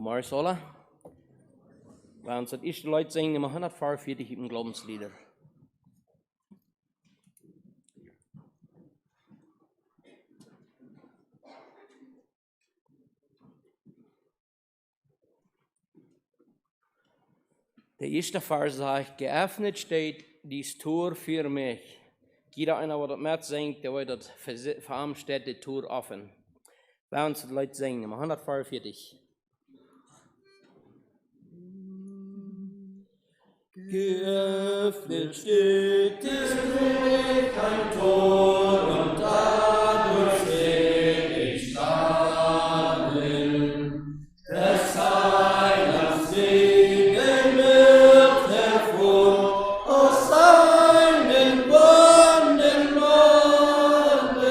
Gemar Sola. Bei uns hat ich die Leute singen immer 144 im Glaubenslieder. Der erste Vers sagt, geöffnet steht dies Tor für mich. Jeder einer, der das mit singt, der wird das für ihn steht die Tor offen. Bei uns die Leute singen, Nummer 144. Geöffnet steht des Weg ein Tor und dadurch steht ich darin. Des Heilands Segen wird hervor aus seinen Wunden Morden.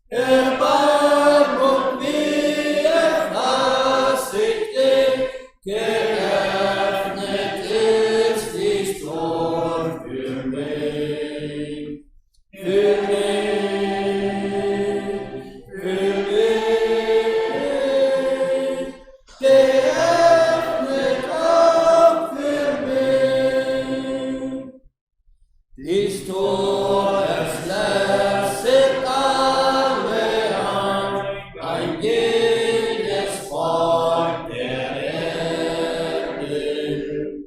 Erbarmung wie erfass ich dich, geöffnet ist dies Tor für mich, für mich, für mich, geöffnet auch für mich. Dies Tor, es lässt alle ein jedes Volk der Erde.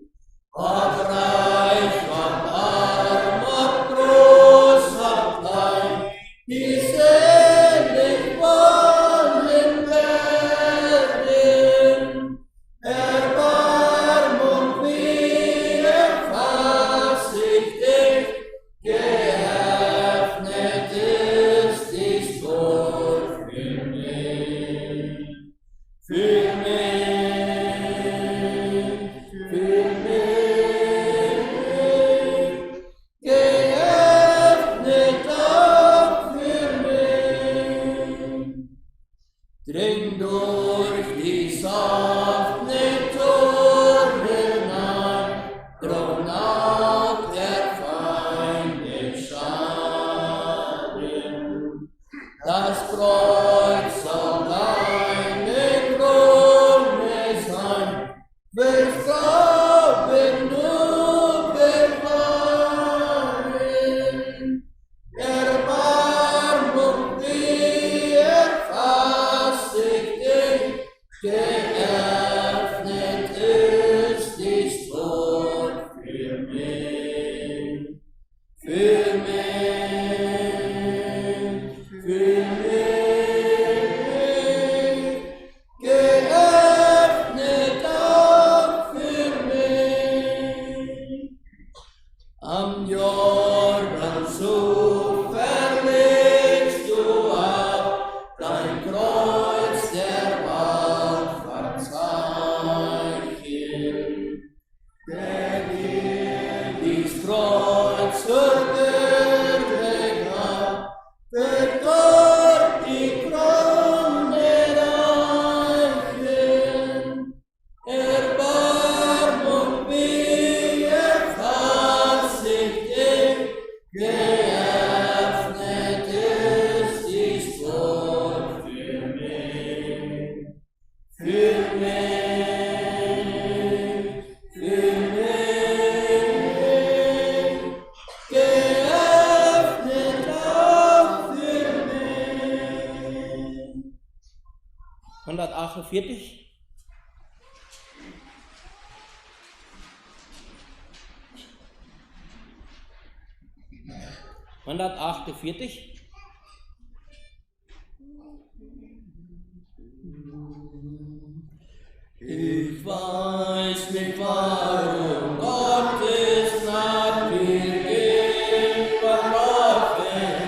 Ob reich, ob arm, ob groß, ob klein, die selig wollen werden. Erbarmung wie erfass ich dich, geöffnet ist dies Tor für mich, für mich, für mich, geöffnet auch für mich. Dring durch die offene Tore hinein, drum auch der Feinde Schaden. Das Kreuz soll deine Krone sein, willst Glauben nur bewahren. Erbarmung wie erfass ich dich, geöffnet ist dies Tor für mich, für mich, für mich, geöffnet auch für mich. Am Jordansufer legst du ab dein Kreuz der Wallfahrtszeichen. Der dir dies Kreuz zur Würde gab, wird dort die Krone reichen. Erbarmung wie erfass ich dich, geöffnet ist dies Tor für mich, für mich, für mich, geöffnet auch für mich. 148. 148. Ich weiß nicht, warum Gottes Gnade mir gibt,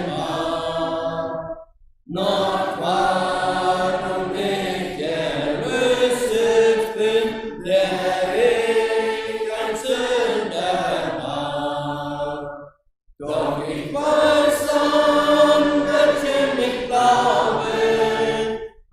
offenbar, noch warum ich erlöset bin, der ich ein Sünder war. Doch ich weiß, an welchen ich glaube,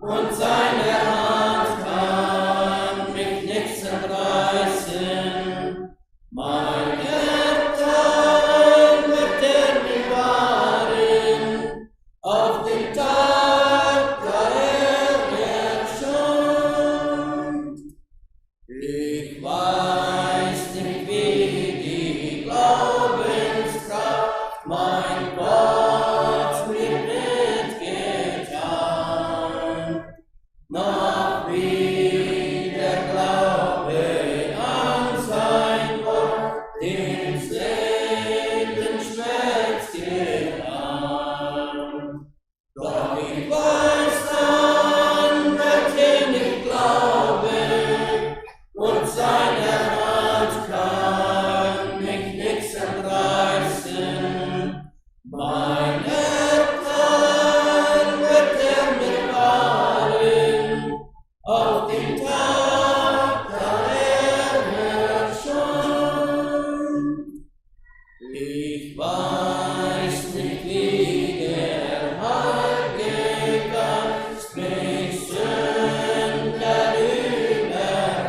und seine Hand kann mich nicht zerreißen. Mein Erbteil wird mich wahren, auf dem Tag, da erscheint. Ich weiß nicht, wie die Glaubenskraft mein Gott mir mitgeteilt. Noch wie der Glaube an Doch ich weiß an, welchen ich glaube, und seine Hand kann mich nichts entreißen. Mein Herr wird mir wahren, auf den Tag, da erscheint. Ich weiß nicht, wie der Heilige Geist mich Sünder überzeugt.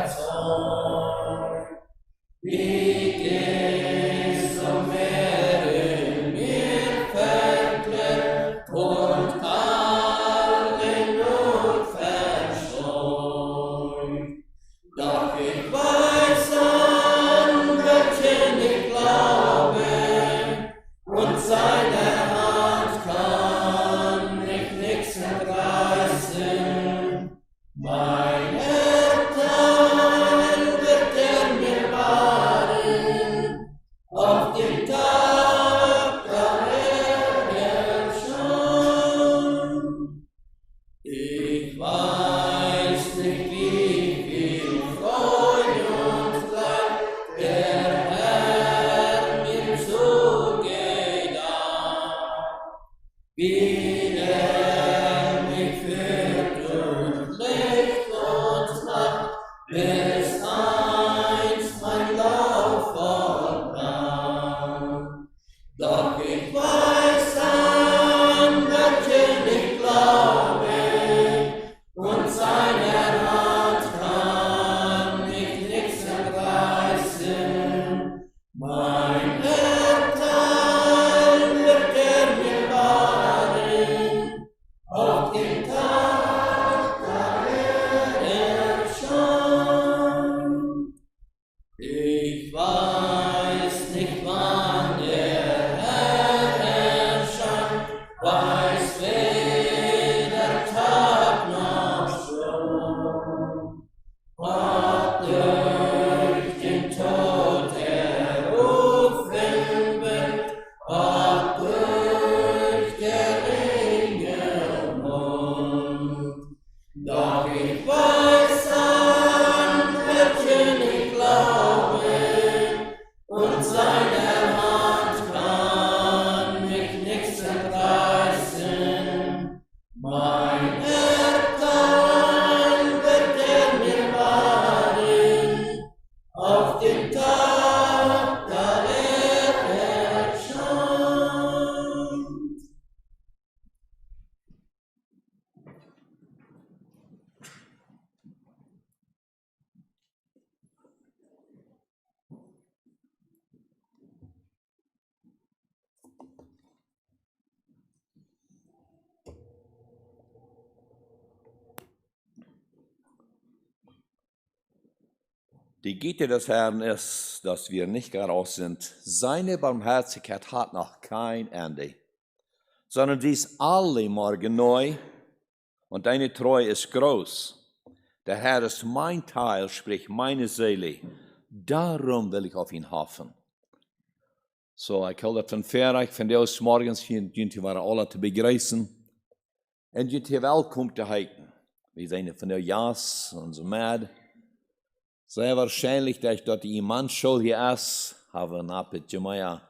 Wie es mehr in mir verklärt und alle Not verscheucht. Doch ich weiß an, welchen ich glaube, und seine Hand kann mich nichts entreißen. Mein Herrteil wird mir wahren, auf den Tag, da erscheint. Ich weiß nicht, wie viel Freude und Leid der Herr mir zugedacht, wie er mich führt durch Licht und Nacht, bis einst mein Lauf vollbracht. Doch ich weiß an, welchen ich glaube, und seine Hand kann mich nichts entreißen. Mein Herrteil wird mir wahren, auf den Tag, da erscheint. Ich weiß nicht, wann der Herr erscheint, weiß weder Tag noch Stunde, ob durch den Tod errufen wird, ob durch geringen Mund. Doch ich weiß an, welchen ich glaube, und seine Hand kann mich nichts entreißen. Mein Herrteil wird mir wahren, auf den Tag, da erscheint. Die Güte des Herrn ist, dass wir nicht geraus sind. Seine Barmherzigkeit hat noch kein Ende, sondern sie ist alle Morgen neu und deine Treue ist groß. Der Herr ist mein Teil, sprich meine Seele. Darum will ich auf ihn hoffen. So, ich wil dat van verrijk van deus morgens hier jullie waren alle te begrüßen en jullie welkom te heißen. Wir zijn von der Jas, onze Mad. Sehr wahrscheinlich, dass ich dort die Imanschule hier ist, haben wir Jemaya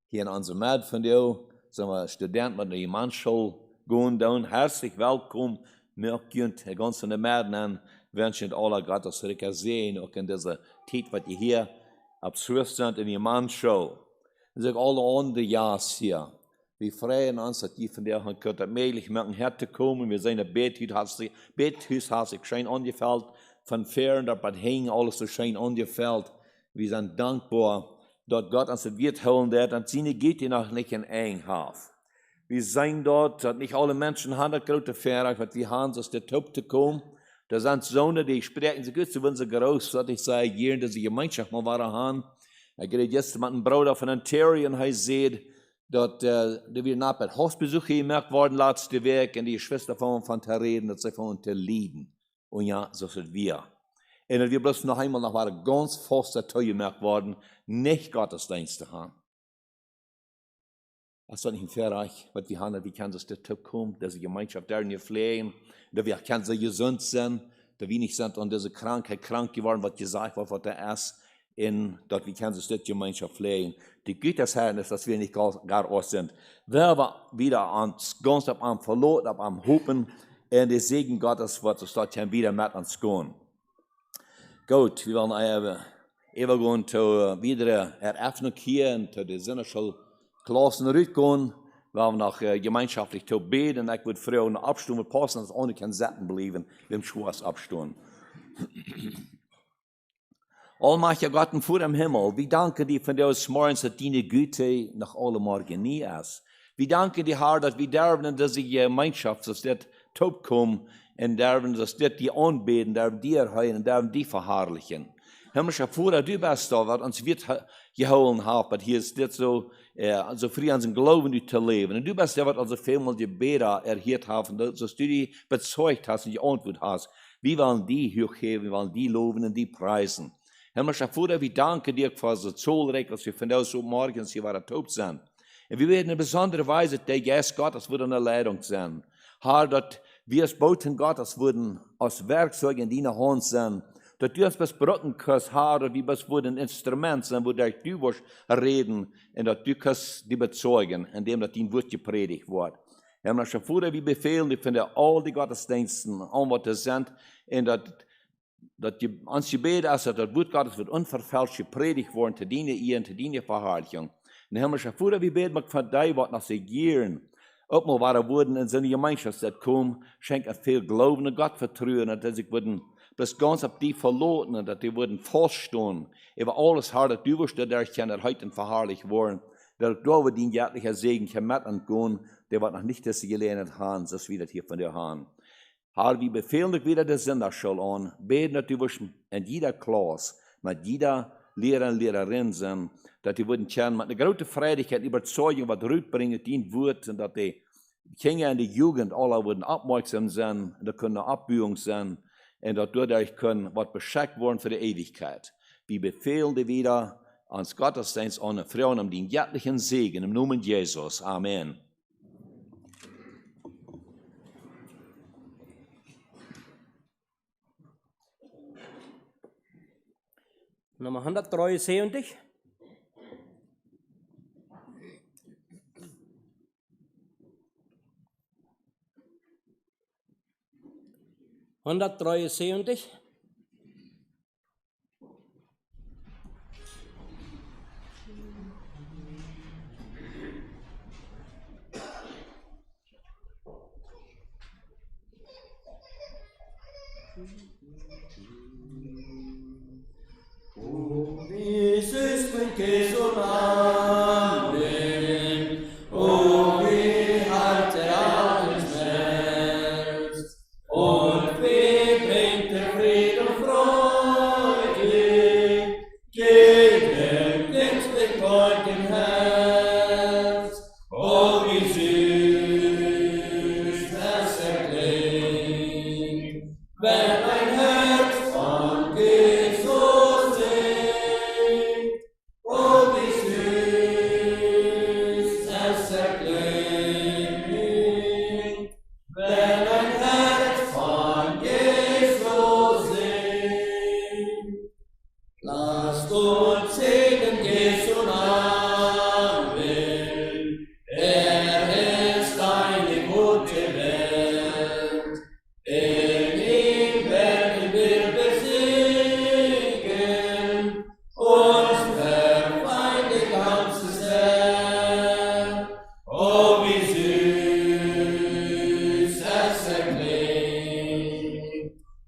hier in unserem Mad von dir, sind wir Studenten mit der Imanschule gehen down. Herzlich willkommen, mir könnt die ganze Mad nennen, wünschen alle Gottes Rückkehr sehen, auch in dieser Zeit, was ihr hier absurd sind in die Imanschule. Und sich alle andere Jas hier. Wir freuen uns, dass die von der Hand könnt möglich machen, herzukommen. Wir sind ein Bethus, hat sich schön angefällt. Von fern, dort bei hängen, alles so schön angefällt. Wir sind dankbar, dass Gott uns das wird holen wird, und seine geht ihr noch nicht in Enghaft. Wir sind dort, dass nicht alle Menschen haben das große Fähre, was wir haben, aus der Top zu kommen. Da sind Söhne, die sprechen so gut, so wenn sie groß, dass ich sage, hier, dass sie Gemeinschaft mal waren haben. Ich rede jetzt mit einem Bruder von Ontario, und er sieht, dass wir nach einem Hausbesuch gemerkt worden, letzte Woche, und die Schwester von reden, dass sie von uns lieben. Und ja, so sind wir. Und wir bloß noch einmal nach ganz fast dazu gemerkt worden, nicht Gottesdienst zu haben. Das ist nicht verreich, was wir haben, wie kann es dazu kommen, dass die Gemeinschaft da nicht pflegen, dass wir kann sie gesund sein, dass wir nicht sind an diese Krankheit krank geworden, was gesagt wird, was da ist, und dass wir kann es die Gemeinschaft pflegen. Die Güte des Herrn ist, dass wir nicht gar aus sind. Wer war wieder ans ganz am verloren, am Hupen, und der Segen Gottes wird es dort wieder mit uns gehen. Gut, wir wollen übergehen zu wieder Eröffnung hier und zu der Sinneschulklassen rückgehen. Wir haben noch gemeinschaftlich zu beten. Ich würde früher eine Abstunde passen, dass ohne kein Setten bleiben, wir im Schwarz abstunden. Allmächtiger Gott und Vater im Himmel, wir danken dir für das Morgens, dass deine Güte nach allem Morgen nie ist. Wir danken dir, Herr, dass wir dürfen, dass die Gemeinschaft, dass das top kommt, und dürfen, dass das die anbeten, dürfen die erhöhen, dürfen die verherrlichen. Himmlischer Vater, du bist da, was uns wird geholen hat, hier ist das so frei an den Glauben zu leben. Und du bist der, was also vielmal die Bäder erhört haben, dass du die bezeugt hast und die Antwort hast. Wir wollen die hochheben, wir wollen die loben und die preisen. Himmlischer Vater, wir danken dir für das Zollrecht, was wir von uns so morgens hier waren, top sind. Und wir werden in besonderer Weise der Geist Gottes wird eine Leitung sein. Herr, dass wir als Boten Gottes würden als Werkzeuge in deiner Hand sein, dass du uns besprochen kannst, Herr, dass wir ein Instrument sein, wo du wirst reden und dass du kannst die bezeugen, indem das dein Wort gepredigt wird. Himmlischer Vater, wir befehlen dir von all die Gottesdiensten an, was das sind, und dass uns Gebet ist, dass das Wort Gottes wird unverfälscht gepredigt worden, zu deiner Ehren, zu deiner Verherrlichung. Und Himmlischer Vater, wir beten von dir, was nach sich gieren, ob mal war wurden in seine Gemeinschaft kommen, schenkt uns viel Glauben und Gott vertrauen, und dass ich würden das ganz auf die verloren, und dass die würden feststehen, über alles hart, dass du wirst, der ich heute verherrlicht worden, dass du über den göttlichen Segen mit angehen, der wird noch nicht, dass sie gelernt haben, dass wir das hier von dir haben. Herr, wir befehlen dich wieder der Sonderschule an, beten, dass du wirst in jeder Klasse, mit jeder Lehrer und Lehrerin sind, dass die würden kennen, mit einer großen Freudigkeit, Überzeugung, was rückbringen, dient wird, und dass die Kinder und die Jugend alle würden aufmerksam sein, da können eine Abbührung sein, und dass dadurch können, was beschenkt worden für die Ewigkeit. Wir befehlen dir wieder ans Gottesdienst an Frauen um den göttlichen Segen im Namen Jesus. Amen. Nummer 173. Jesus, klinke so Amen. Oh, wie hart der Atem schmerzt, und wie bringt der Fried und Freude gegen den beklagten Herz. Oh, wie süß das erklingt, wenn ein Herz von Jesus singt. Oh, wie süß es erklingt, wenn ein Herz von Jesus singt. Lasst uns singen, Jesu Namen, ist eine gute Welt. In ihm werden wir besiegen, uns verfeind die ganze Welt. Oh, wie süß es erklingt,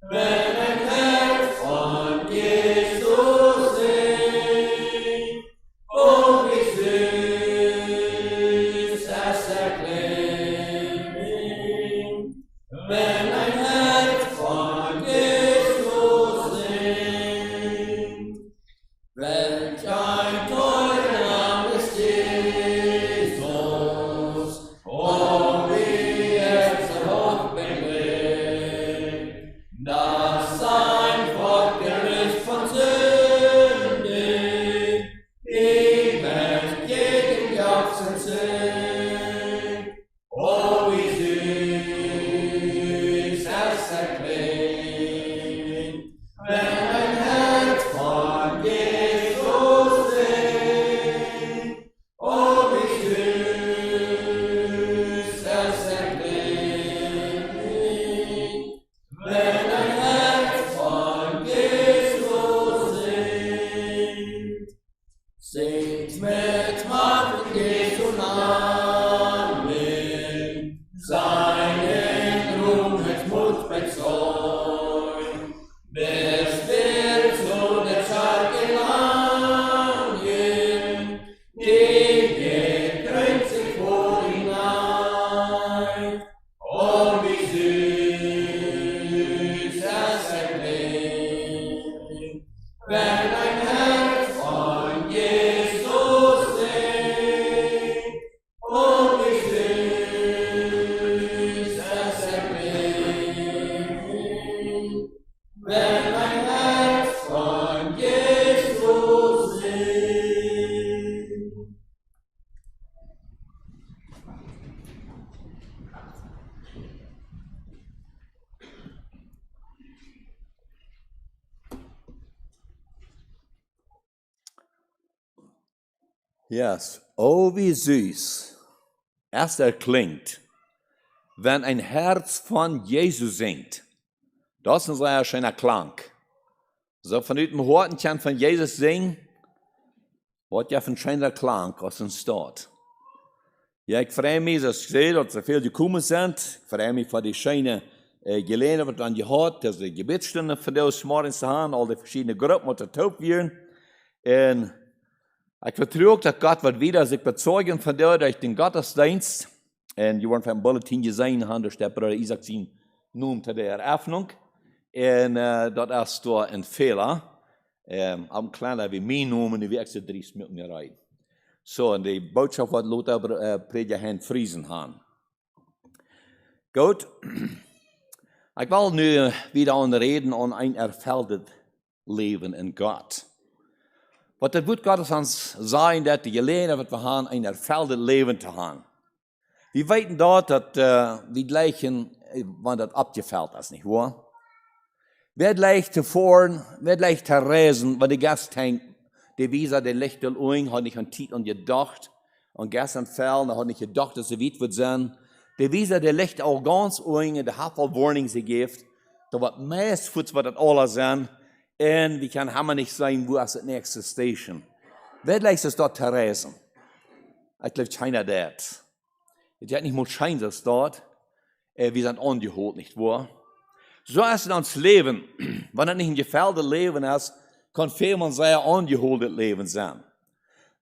wenn ein Herz von Jesus singt. Oh, wie süß es erklingt, wenn ein Herz von Jesus singt. Welch ein teurer Name ist Jesus, oh, wie er so hoch bewegt, dass sein Volk gerüst von Sünde ihm entgegenjauchzen sind. seinen Ruhm mit Mut bezeugt. Bis wird so der Tag gelangen, den gekrönt sich vor ihn neigt. Oh, wie süß es erklingt, wenn ein Herz von Jesus singt. Oh, wie süß es erklingt, wenn ein Herz von Jesus singt. Yes, oh wie süß es erklingt, wenn ein Herz von Jesus singt. Das ist ein sehr schöner Klang. So von dem Horten kann von Jesus singen, wird ja ein schöner Klang aus uns dort. Ja, ich freue mich, dass ich sehe, dass so viele gekommen sind. Ich freue mich für die schöne Gelegenheit, die wir dann gehört, dass die Gebetsstunde für das morgens zu haben, all die verschiedenen Gruppen, die taub werden. Und ich vertraue, dass Gott wird wieder sich bezeugen von dir durch den Gottesdienst. Und wir werden vom Bulletin gesehen haben, dass der Bruder Isaac ihn nun zu der Eröffnung. Und das ist da ein Fehler. Am kleiner wie mir noemen, die wir extra 3 mit mir rein. So, und die Botschaft wird Lothar Prediger Herrn Friesen haben. Gut. Ich will nu wieder reden an ein erfüllt Leben in Gott. Wat het woord Gottes ons zijn dat die Gelegenheit wat we haben, ein erfülltes Leben zu haben. Wir weten dort, dass wir gleichen, wann das abgefällt ist, nicht wahr? Wer leicht zu fahren, wer leicht zu reisen, wenn die Gast hängt, die Visa, der Lichter Uing, hat nicht an Tiet und gedacht, und gestern fällt, hat nicht gedacht, dass sie weit wird sein. Die Visa, der Lichter auch ganz Uing, der hat all Warnings gegeben, da wird meist Fuß, was das alles sein. Und wir können hammer nicht sein, wo ist die nächste Station. Wer leicht ist dort zu reisen? Ich glaube, keiner das. Es hat nicht mal Schein, dass dort, wir sind angeholt, nicht wahr? So ist es uns Leben. Wenn es nicht ein gefälltes Leben ist, kann viel man sehr angeholtes Leben sein.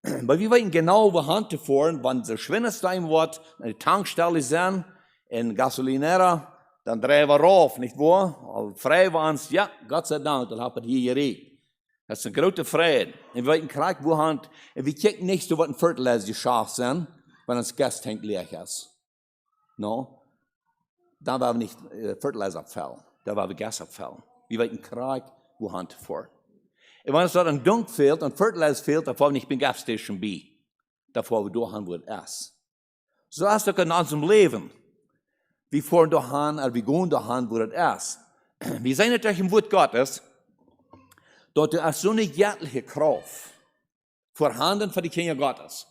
Aber wir wissen genau, wo hinzufahren, wenn es Schwindenstein wird, eine Tankstelle sind, in Gasolinera, dann drehen wir rauf, nicht wahr? Frei waren es, ja, Gott sei Dank, dann haben wir hier geregelt. Das ist ein großer Frieden. Und wir wissen gleich, wo und wir kicken nicht so, was ein Viertel ist, geschafft sind, wenn das Gastank leer ist. No? Dann war wir nicht Fertilizerabfall, da war wir Gasabfall. Wir wissen gleich, wo hinzufahren. Und wenn es dort ein Dunk fehlt, ein Fertilizer fehlt, dann fahren wir nicht bei der Gasstation bei. Da fahren wir durch, wo es ist. So ist es in unserem Leben. Wir fahren dahin, oder wir gehen dahin, wo es ist. Wir sehen natürlich im Wort Gottes, dort ist so eine göttliche Kraft vorhanden für die Kinder Gottes.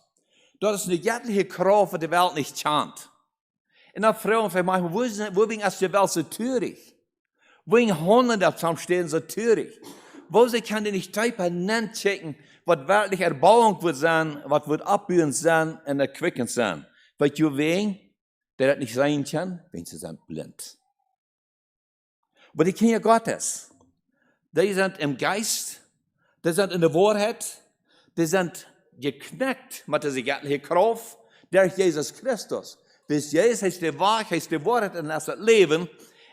Dort ist eine göttliche Kraft, die die Welt nicht kennt. Und dann fragen wir manchmal, wo ist die Welt so töricht? Wo sind Hunderte am Stehen so töricht? Wo sie kann die nicht nennen checken, was wirklich Erbauung wird sein, was wird abbühen sein und erquicken sein. Weißt du wen, der das nicht sein kann? Wenn sie sind blind. Aber die Kinder Gottes, die sind im Geist, die sind in der Wahrheit, die sind geknackt mit dieser göttlichen Kraft durch Jesus Christus. Bis Jesus heißt die Wahrheit, heißt die Wahrheit in das Leben.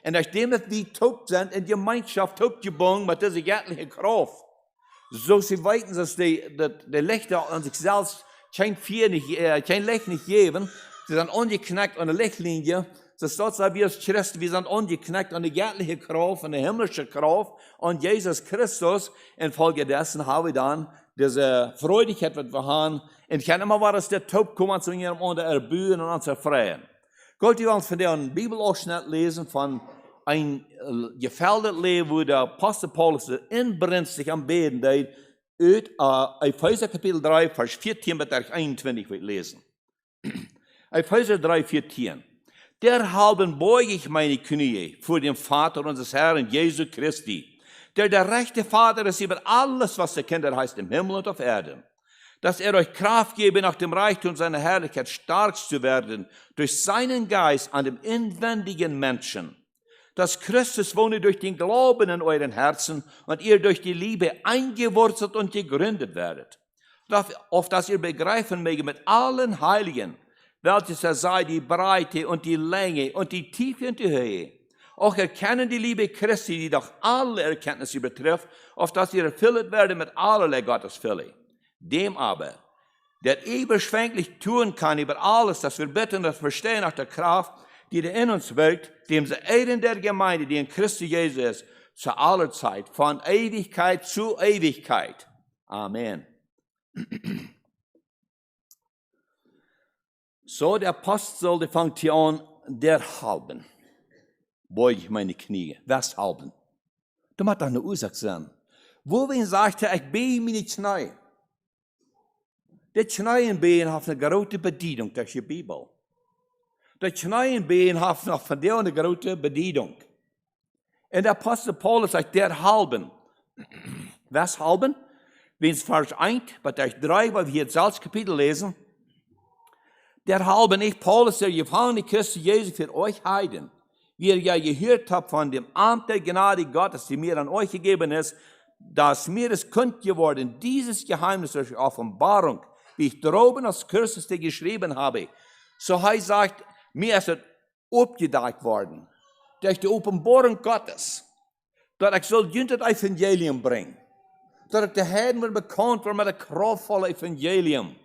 Und nachdem wir taub sind, in Gemeinschaft taub gebunden mit dieser göttlichen Kraft, so sie weiten, dass die Lichter an sich selbst kein Licht nicht geben, sie sind ungeknackt an der Lichtlinie, das dort sagen wir als Christen, wir sind ungeknackt an der göttlichen Kraft, an der himmlischen Kraft, an Jesus Christus. Infolgedessen haben wir dann diese Freudigkeit, die wir haben. Und ich kann immer war, dass der taub kommt zu ihrem unter erbühen und uns erfreuen. Gott, wir wollen von dir einen Bibelausschnitt lesen von ein gefährdetes Leben, wo der Apostel Paulus inbrünstig am Beten deed, uit Epheser Kapitel 3, Vers 14 bis 21 wird lesen. Epheser 3, 14. Derhalben beuge ich meine Knie vor dem Vater unseres Herrn Jesu Christi, der rechte Vater ist über alles, was der Kinder heißt, im Himmel und auf Erden, dass euch Kraft gebe, nach dem Reichtum seiner Herrlichkeit stark zu werden, durch seinen Geist an dem inwendigen Menschen, dass Christus wohne durch den Glauben in euren Herzen und ihr durch die Liebe eingewurzelt und gegründet werdet, auf dass ihr begreifen möge mit allen Heiligen, welches sei die Breite und die Länge und die Tiefe und die Höhe, auch erkennen die Liebe Christi, die doch alle Erkenntnis übertrifft, auf dass ihr erfüllt werdet mit allerlei Gottesfülle. Dem aber, der überschwänglich tun kann über alles, das wir bitten und das verstehen nach der Kraft, die in uns wirkt, dem sie Ehren der Gemeinde, die in Christus Jesus ist, zu aller Zeit, von Ewigkeit zu Ewigkeit. Amen. So, der Apostel, der fängt hier an, derhalben. Beug ich meine Knie. Weshalben? Du musst doch eine Ursache sein. Wo wen sagt er, ich bete meine Knie. Das Knienbehen hat eine große Bedienung durch die Bibel. Das Knienbehen hat noch von der eine große Bedienung. Und der Apostel Paulus sagt, derhalben. Weshalben? Wenn es Vers 1, Vers 3, weil wir jetzt das Kapitel lesen, derhalben ich, Paulus, der gefangene Christus Jesus für euch Heiden, wie ihr ja gehört habt von dem Amt der Gnade Gottes, die mir an euch gegeben ist, dass mir es kund geworden, dieses Geheimnis durch Offenbarung, wie ich droben aus Christus geschrieben habe. So heißt sagt, mir ist es aufgedeckt worden, durch die Offenbarung Gottes, dass ich soll das Evangelium bringen, dass ich der Herrn wird bekannt wird mit der kraftvollen Evangelium,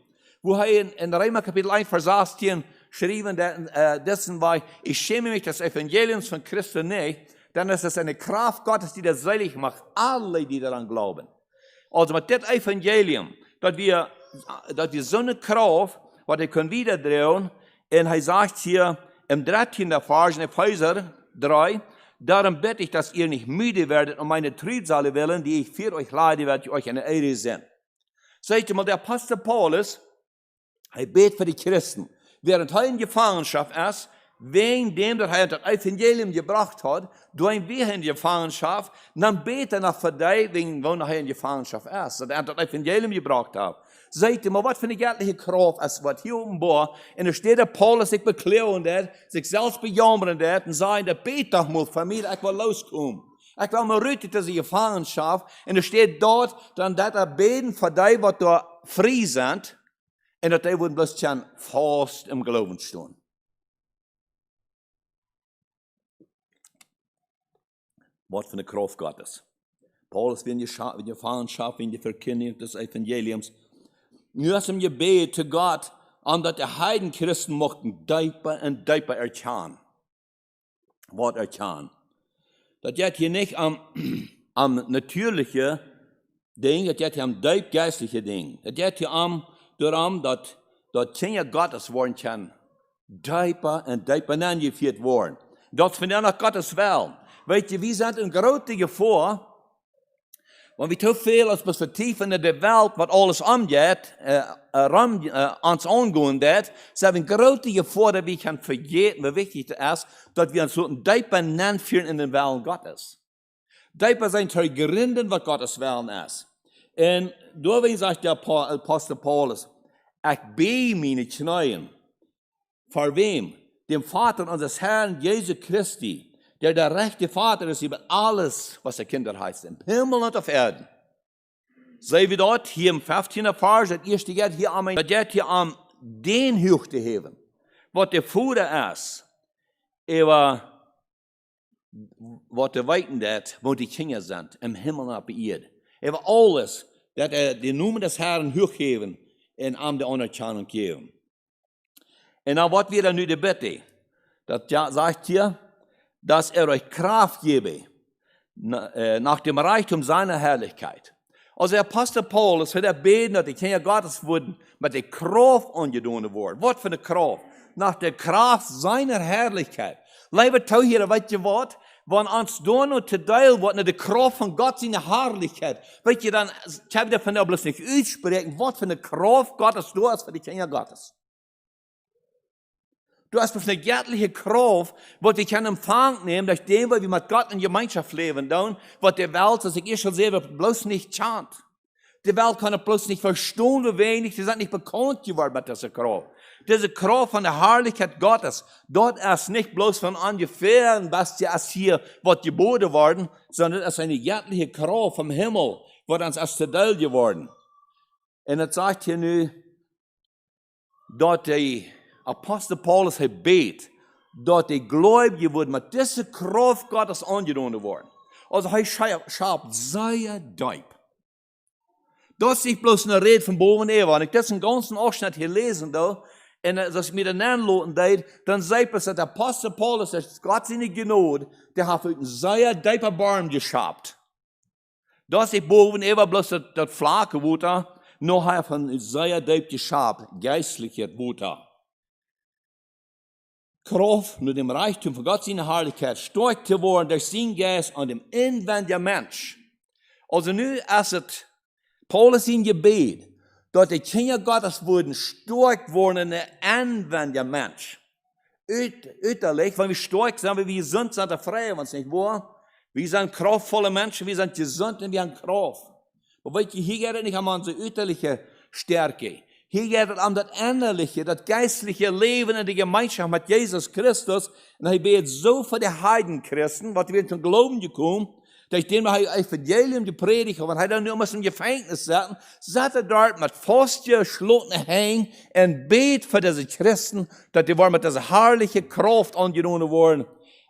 wo er in Römer Kapitel 1, Vers 18 schrieben, dessen war, ich schäme mich des Evangeliums von Christus nicht, denn es ist eine Kraft Gottes, die das selig macht, alle, die daran glauben. Also mit dem Evangelium, dass wir so eine Kraft, was wir können wieder drehen, und er sagt hier im 13. Vers in Epheser 3, darum bitte ich, dass ihr nicht müde werdet, meine Trübsale willen, die ich für euch leide, werde ich euch eine Ehre senden. Seht ihr mal, der Apostel Paulus, er betet für die Christen, während er in Gefangenschaft ist, wegen dem, dass er das Evangelium gebracht hat, durch wir in Gefangenschaft, dann betet er noch für dich, wegen wo er in Gefangenschaft ist, dass er das Evangelium gebracht hat. Seht ihr mal, was für eine göttliche Kraft ist, was hier oben war, und da steht der Paulus sich beklagen hat, sich selbst bejammern hat, und sagen, der bet doch mal von mir, ich will loskommen. Ich will mal rüttet diese Gefangenschaft, und da steht dort, dann, dass er beten für die, was da frei sind, und dass die würden bloß schon fast im Glauben stehen. Was für eine Kraft Gottes. Paulus, wenn ihr Gefangenschaft, wenn die Verkündigung des Evangeliums, nur aus dem Gebet zu Gott, dass die Heidenchristen mochten dieper und dieper erkennen. Was erkennen. Das geht hier nicht am natürlichen Ding, das geht hier am geistlichen Ding. Das geht hier darum, dass Kinder Gottes worden können, dieper und dieper angeführt worden. Das von der nach Gottes Willen. Weet je, wir sind in grote Gefahr, wenn wir zu viel als vertiefen in der Welt, was alles angeht, uns angehen wird, sind wir in grote Gefahr, dass wir können vergessen, wie wichtig es ist, dass wir uns so ein Dieper führen in den Willen Gottes. Dieper sein zu gründen, was Gottes Willen ist. Und deswegen sagt der Apostel Paulus, ich bete meine Knien. Vor wem? Dem Vater unseres Herrn Jesu Christi, der rechte Vater ist über alles, was der Kinder heißt, im Himmel und auf Erden. Sehen wir dort, hier im 15. Vers, das erste geht hier am den Höchste heben, was der Vater ist, über was der Weiten hat, wo die Kinder sind, im Himmel und auf Erden. Über alles, dass den Namen des Herrn hochheben und am der Anerkennung geben. Und dann, was wir dann nu bitten, das sagt hier, dass euch Kraft gebe, nach dem Reichtum seiner Herrlichkeit. Also der Apostel Paulus für der beten, dass die Kinder Gottes wurden mit der Kraft angedient worden. Was für eine Kraft? Nach der Kraft seiner Herrlichkeit. Liebe Zuhörer, weißt ihr was? Wenn uns da noch zu teil wird, die Kraft von Gott, seine Herrlichkeit, weißt ihr, dann kann ich davon bloß nicht aussprechen, was für eine Kraft Gottes du hast für die Kinder Gottes. Du hast eine göttliche Kraft, was ich in Empfang nehmen, durch dem, weil wir mit Gott in Gemeinschaft leben, was der Welt, das ich schon sehe, bloß nicht chant. Die Welt kann es bloß nicht verstehen, wie wenig, sie sind nicht bekannt geworden mit dieser Kraft. Diese Kraft von der Herrlichkeit Gottes, dort ist nicht bloß von ungefähr, was ist hier, was geboten worden, sondern es ist eine göttliche Kraft vom Himmel, was uns erst Teil geworden. Und es sagt hier nu, dort der Apostel Paulus bet, dort die Gläubige wurden mit dieser Kraft Gottes angenommen worden. Also er schabt sehr deep. Das ist nicht bloß eine Rede von boven Eva. Und ich das einen ganzen Ausschnitt hier lesen, da, und als ich mir den anloten deed, dann sagt es, dass der Apostel Paulus, das Gott seine Gnade, der hat einen sehr deeper Baum geschabt. Das ist boven Eva bloß das flake Wutter, noch hat er von sehr deep geschabt, geistliche Wutter. Kraft nur dem Reichtum von Gott seine Herrlichkeit, stark zu worden durch sein Geist an dem inwendigen Mensch. Also nu ist es Paulus in Gebet, dass die Kinder Gottes wurden stark worden in der inwendigen Mensch. Äußerlich, wenn wir stark sind, wie wir sind der Freie, wenn es nicht wahr? Wir sind kraftvolle Menschen, wir sind gesund und wir haben Kraft. Aber hier geht es nicht um unsere äußerliche Stärke. Hier geht es um das innerliche, das geistliche Leben in der Gemeinschaft mit Jesus Christus. Und ich bete so für die Heidenchristen, was wir zum Glauben gekommen, dass dem Evangelium gepredigt hat, und er dann nur im Gefängnis satt er dort mit festgeschlossenen Hängen und bet für diese Christen, dass die mit dieser herrlichen Kraft angenommen wurden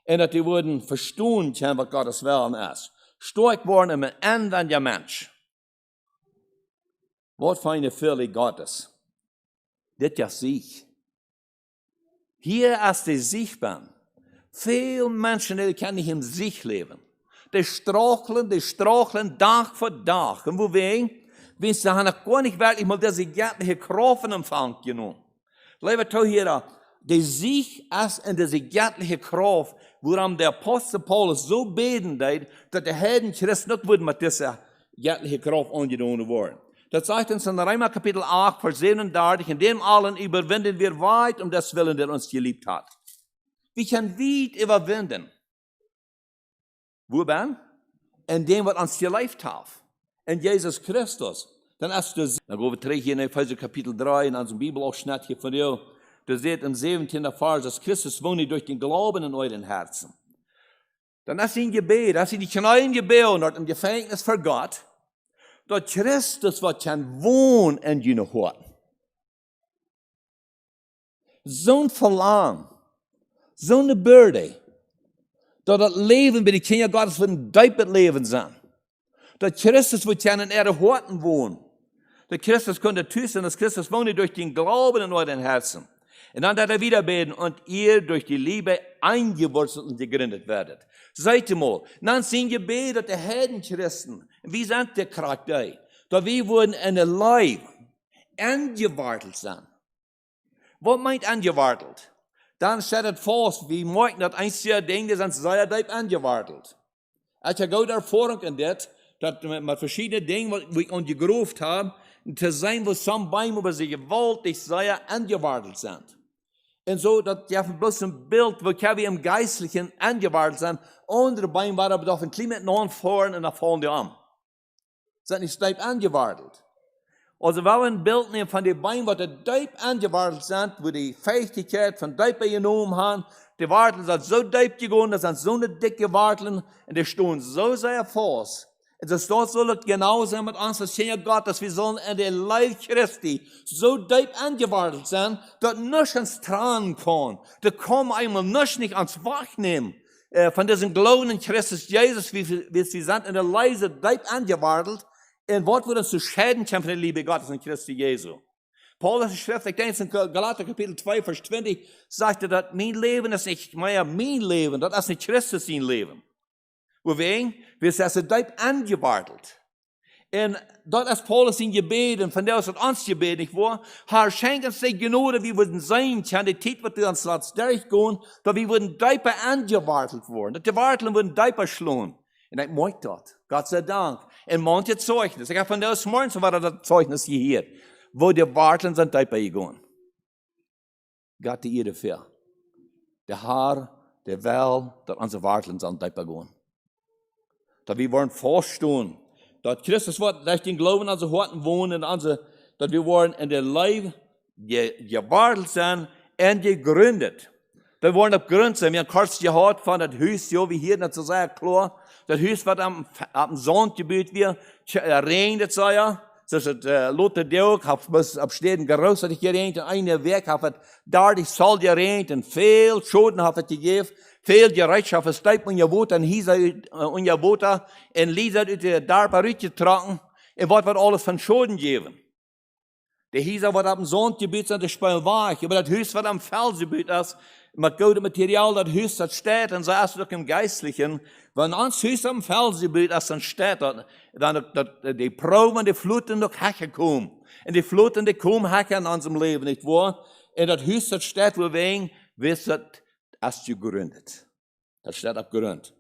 und dass die wurden verstehen können, was Gottes Willen ist. Stark worden im inwendigen Mensch. Was für eine Fülle Gottes. Das ist sich. Hier ist die Sichtbahn. Viele Menschen, die können nicht im Sich leben. Die straucheln Tag für Tag. Und wovon? Wenn sie haben gar nicht wirklich mal diese göttliche Kraft in Empfang genommen. Lieber hier, die Sicht ist in diese göttliche Kraft, woran der Apostel Paulus so beten deed, dass die Heiden Christen nicht würden mit dieser göttlichen Kraft angenommen worden. Das sagt uns in Römer Kapitel 8, Vers 37, in dem allen überwinden wir weit um das Willen, der uns geliebt hat. Wir können weit überwinden. Wo ben? In dem, was uns geliebt hat. In Jesus Christus. Dann hast du, dann gehen wir terug hier in Epheser Kapitel 3, in unserem Bibelausschnitt hier von dir. Du seht im 17. Vers, dass Christus wohnt durch den Glauben in euren Herzen. Dann hast du ein Gebet, hast du die Knien gebetet dort im Gefängnis für Gott, dass Christus wird kann wohnen in deinen Herzen. So ein Verlangen, so eine Bürde, dass das Leben bei den Kindern Gottes wird ein deepes Leben sein. Dass Christus wird kann in ihren Herzen wohnen. Dass Christus könnte tun, dass Christus wohnt durch den Glauben in euren Herzen. Und dann hat er wieder beten, und ihr durch die Liebe eingewurzelt und gegründet werdet. Seid mal, dann sind gebetet, die Heidenchristen, wie sind die Charakter? Da wir wurden in der Leib angewartet sein. Was meint angewartet? Dann steht es fast, wie merken das einzige Ding, das sind sehr deep angewartet. Als ich da Erfahrung in das mit verschiedenen Dingen, die wir uns gerufen haben, zu sein, wo some Beine über sie gewaltig sehr angewartet sind. Und so, dass ja bloß ein Bild, wo wir im Geistlichen angewartet sind, andere Beine waren aber auf ein Klima nach vorne und nach vorne an. Sind nicht steif angewartet. Also, wenn wir ein Bild nehmen von den Beinen, die deep angewartet sind, wo die Fähigkeit von deep genommen haben, die Warteln sind so deep gegangen, das sind so eine dicke Warteln, und die stehen so sehr fest. Und das dort soll es genau sein mit uns, das Kinder Gott, dass wir sollen in der Leib Christi so deep angewartet sein, dass nichts ans Tranen kann. Da kann einmal nicht ans Wach nehmen. Von diesem Glauben in Christus Jesus, wie wir sind in der Leise deep angewartet, und was wird uns zu schäden von der Liebe Gottes in Christus Jesu. Paulus Schrift, ich denke in Galater Kapitel 2, Vers 20, sagte, dass mein Leben ist nicht mehr mein Leben, das ist nicht Christus sein Leben. Wovon? Wir sind so deep angewartet. Und dort ist Paulus in Gebet, und von der aus hat uns Gebet, nicht wahr? Herr, schenk uns die Gnade, wie wir sein können, die Zeit wird uns durchgehen, dass wir würden deeper angewartet worden, dass die Warteln würden deeper schlagen. Und ich mag das. Gott sei Dank. Und manche Zeugnis. Ich habe von der aus morgens war das Zeugnis hier, wo die Warteln sind deeper gegangen. Gott die Ehre dafür. Der Herr, der will, dass unsere Warteln sind deeper gehen. Dass wir wollen vorstehen, dass Christus wird durch den Glauben an unsere Horten wohnen, dass wir wollen in der Leib gewandelt sein und gegründet. Wir wollen auf Grund sein. Wir haben kurz gehört von das Haus, ja, wie hier, das ist sehr klar. Das Haus, was am Sonngebiet wird, regnet, so ja. Das ist Lotte Deuk, ab Städten gerost, hat ich geregnet, und eine Weg hat es da, die Soll geregnet, und viel Schoden hat es gegeben, viel Gereitschaft, es steigt und ihr Boot, und hieß und ihr Boot, und Lisa hat die Darpa rütgetragen, und wird alles von Schoden geben. Der Hieser, was am Sonngebiet ist, das Spiel weich, aber das Haus, was am Felsgebiet ist, mit gutem Material, das Haus, das steht, und so ist es doch im Geistlichen. Wenn uns Haus am Felsgebiet ist, dann steht dort, dann die Proben, die Fluten durch Hecke kommen. Und die Fluten, die kommen Hecke in unserem Leben, nicht wahr? Und das Haus, das steht, wo wir wissen, das ist gegründet. Das steht abgegründet.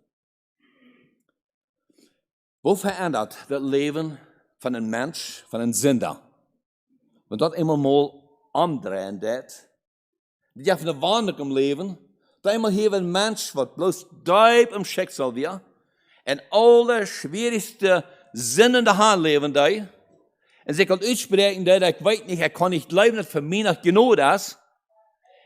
Wo verändert das Leben von einem Mensch, von einem Sünder? Wenn das immer mal umdrehen wird, die haben eine Wandlung im Leben, da immer hier ein Mensch, was bloß deib im Schicksal wir, und alle schwierigste Sinn in der Hand leben da, und sie kann aussprechen, da ich weiß nicht, er kann nicht leben, das für mich nicht genug ist,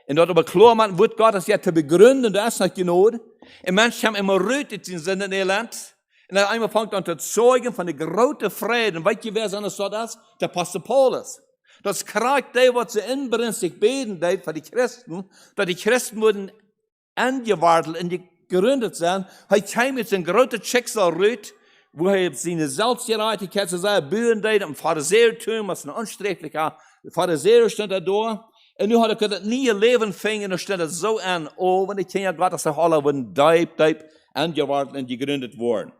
und dort aber klar machen, wird Gott das ja zu begründen, das ist nicht genug, und Menschen haben immer rötet den Sinn in ihr Land, und dann einmal fängt an zu zeugen von der großen Frieden, und weißt du, wer sonst so das? Der Pastor Paulus. Das kriegt der, was sie inbrünstig beten, für die Christen, dass die Christen wurden angewartet und gegründet sind. Er kam jetzt ein großes Schicksal rüt, wo er seine Selbstgerechtigkeit zu sein, bühren deit, im Pharisäertum, was ein unsträflicher Pharisäer stand da. Und nun hat er das nie Leben fängen, und stand das so an, oh, wenn die Kinder Gottes sich alle wurden deib, angewartet und gegründet worden.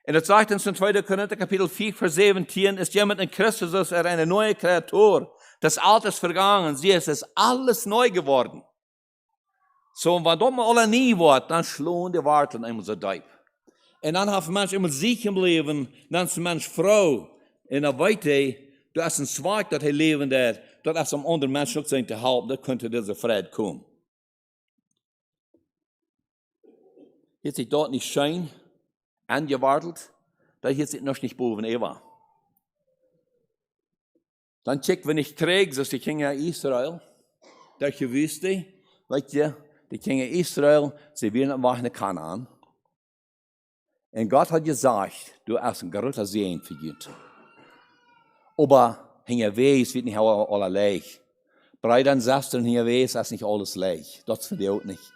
Und das sagt uns in 2. Korinther Kapitel 4, Vers 17, ist jemand in Christus, ist er eine neue Kreatur. Das Alte ist vergangen, sie ist alles neu geworden. So, wenn das mal alle nie wird, dann schlagen die Warten einmal so deib. Und dann haben Menschen immer sich im Leben, dann ist ein Mensch Frau, in der Weite, du hast ein Zweig, das er leben wird, das ist am anderen Menschen auch sein zu helfen, da könnte dieser Fried kommen. Jetzt ist dort nicht schön, angewartet, da hier sieht noch nicht boven Eva. Dann check, wenn ich träge, dass die Kinder Israel, durch die Wüste, weißt du, die Kinder Israel, sie werden nach Kanaan. Und Gott hat gesagt, du hast ein großer Segen für dich. Aber hinter Weg wird nicht alles leicht. Breit und Saster hinter Weg ist nicht alles leicht. Das verdient nicht.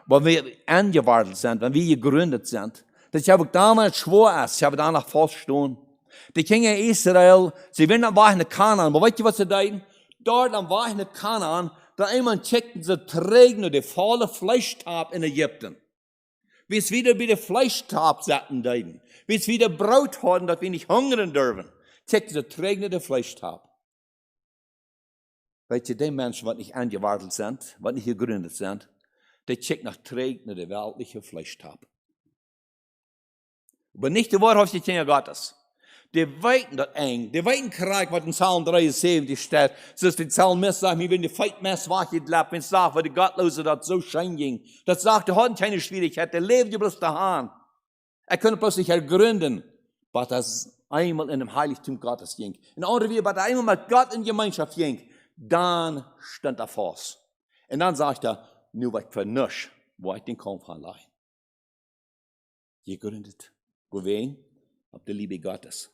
Wenn wir angewartet sind, wenn wir gegründet sind, das habe ich damals schwor ist, ich habe danach feststehen. Die Kinder Israel, sie werden am Weg nach Kanaan, aber weißt du, was sie deuten? Dort am Weg nach Kanaan, da einmal checkten sie trägen die volle Fleischtab in Ägypten. Wie es wieder bei der Fleischtab satten deuten. Wie es wieder Brot hatten, dass wir nicht hungern dürfen. Checkten sie trägen die Fleischtab. Weißt du, die Menschen, die nicht angewartet sind, die nicht gegründet sind, die checken nach trägen die weltliche Fleischtab. Aber nicht die Wahrheit die Kinder Gottes. Die weiten das eng. Die weiten Krieg, was in Psalm 73 steht. Das ist die Psalmist sagt, wir werden die Feitmess wachgelassen, wenn es sagt, weil die Gottlose das so schein ging. Das sagt, der hat keine Schwierigkeit, der lebt bloß daheim. Er könnte bloß nicht ergründen, was das einmal in dem Heiligtum Gottes ging. In andere wie, was einmal mit Gott in Gemeinschaft ging, dann stand er fast. Und dann sagt er, nur was für nichts, wo ich den Kampf allein. Gegründet. Wo wen? Auf der Liebe Gottes.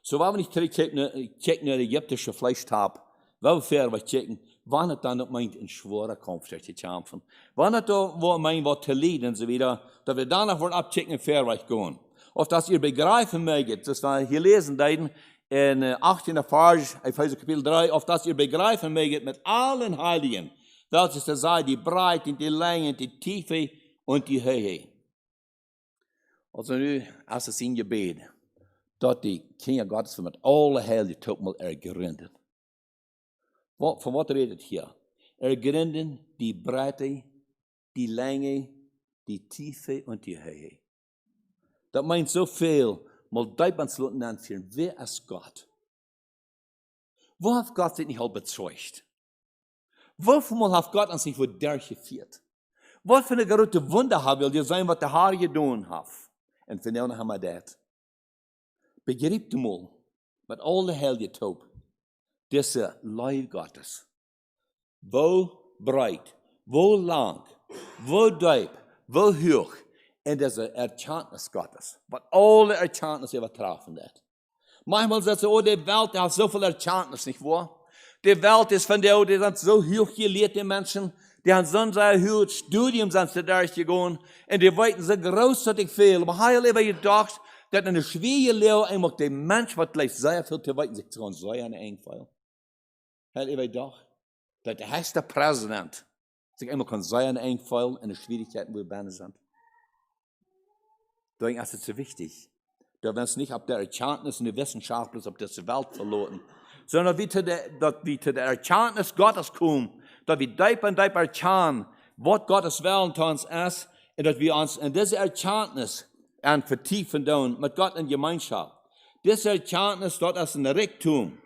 So, wenn ich checken, die ägyptische Fleischtab, wofür wir checken, wann es dann meint, ein schwerer Kampf zu kämpfen. Wann es da, wo meint, was zu leiden und so wieder, dass wir danach wollen abchecken, für euch gehen. Auf das ihr begreifen möget, das wir hier lesen, in 18. Vers, Epheser Kapitel 3, auf das ihr begreifen möget mit allen Heiligen, welches da sei, die Breite, die Länge, die Tiefe und die Höhe. Also nu, als es in Gebet, dass die Kinder Gottes mit alle Heiligen tot mal ergründen. Von was redet hier? Ergründen die Breite, die Länge, die Tiefe und die Höhe. Das meint so viel, mal Deibandsluten anführen. Wer ist Gott? Wo hat Gott sich nicht all bezeugt? Wofür hat Gott an sich vor Dörche führt? Was für eine große Wunder haben will, die sein, was der Herr getan hat? En van nu hebben we dat. Begrijp je mal, met al de hel je top, deze lief Gottes. Wo breit, wo lang, wo diep, wo hoog. En deze erkenntnis Gottes. Wat alle erkenntnis übertrafen dat. Manchmal sagt sie, oh, die Welt hat so viel Erkenntnis, nicht wahr? Die Welt ist von der, die sind so hoch gelehrt, die Menschen, die haben so ein hohes Studium sind sie durchgegangen, und die weiten so großartig viel. Aber heil über gedacht, dass in der schwere Lehre einmal der Mensch, was gleich sehr viel zu weiten, sich zu sehr an Einfall. Heil über gedacht, dass der höchste Präsident sich einmal kann sehr an Einfall in der Schwierigkeiten, wo wir sind. Deswegen ist es so wichtig. Da werden es nicht auf der Erkenntnis und der Wissenschaft auf diese Welt verloren, sondern dass wir zu der Erkenntnis Gottes kommen, dass wir deep und deep erkennen, was Gottes Willen zu uns ist, und dass wir uns in diese Erkenntnis vertiefen tun, mit Gott in Gemeinschaft. Diese Erkenntnis, dort ist ein Reichtum.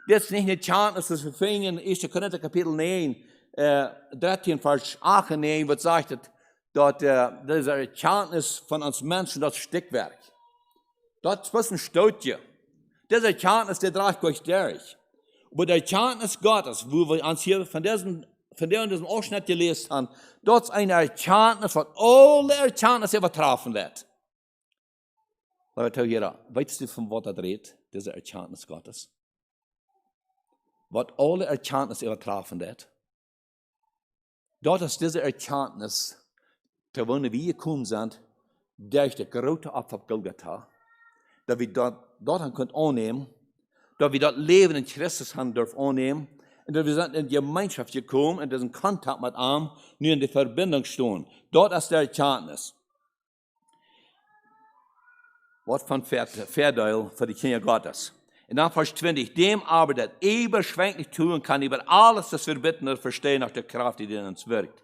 Das ist nicht eine Erkenntnis, das wir finden in 1. Korinther Kapitel 9, 13, Vers 8 nehmen, was sagt, dass diese Erkenntnis von uns Menschen das Stückwerk. Das ist ein Stootje. Diese Erkenntnis, der dreht euch durch. Aber die Erkenntnis Gottes, wo wir uns hier von diesem Ausschnitt gelesen haben, dort ist eine Erkenntnis, was alle Erkenntnis übertrafen wird. Leute, jeder, weißt du, von was er dreht, diese Erkenntnis Gottes? Was alle Erkenntnis übertrafen wird. Dort ist diese Erkenntnis, zu wo wir gekommen sind, durch die große Opfer auf Golgatha. Dass wir dort können annehmen, dass wir dort Leben in Christus haben dürfen annehmen, und dass wir sind in die Gemeinschaft gekommen, in diesen Kontakt mit ihm, nur in die Verbindung stehen. Dort ist der Erkenntnis. Was von Verdeil für die Kinder Gottes. In Vers 20, dem aber, der überschwänglich tun kann, über alles, das wir bitten und verstehen, nach der Kraft, die in uns wirkt.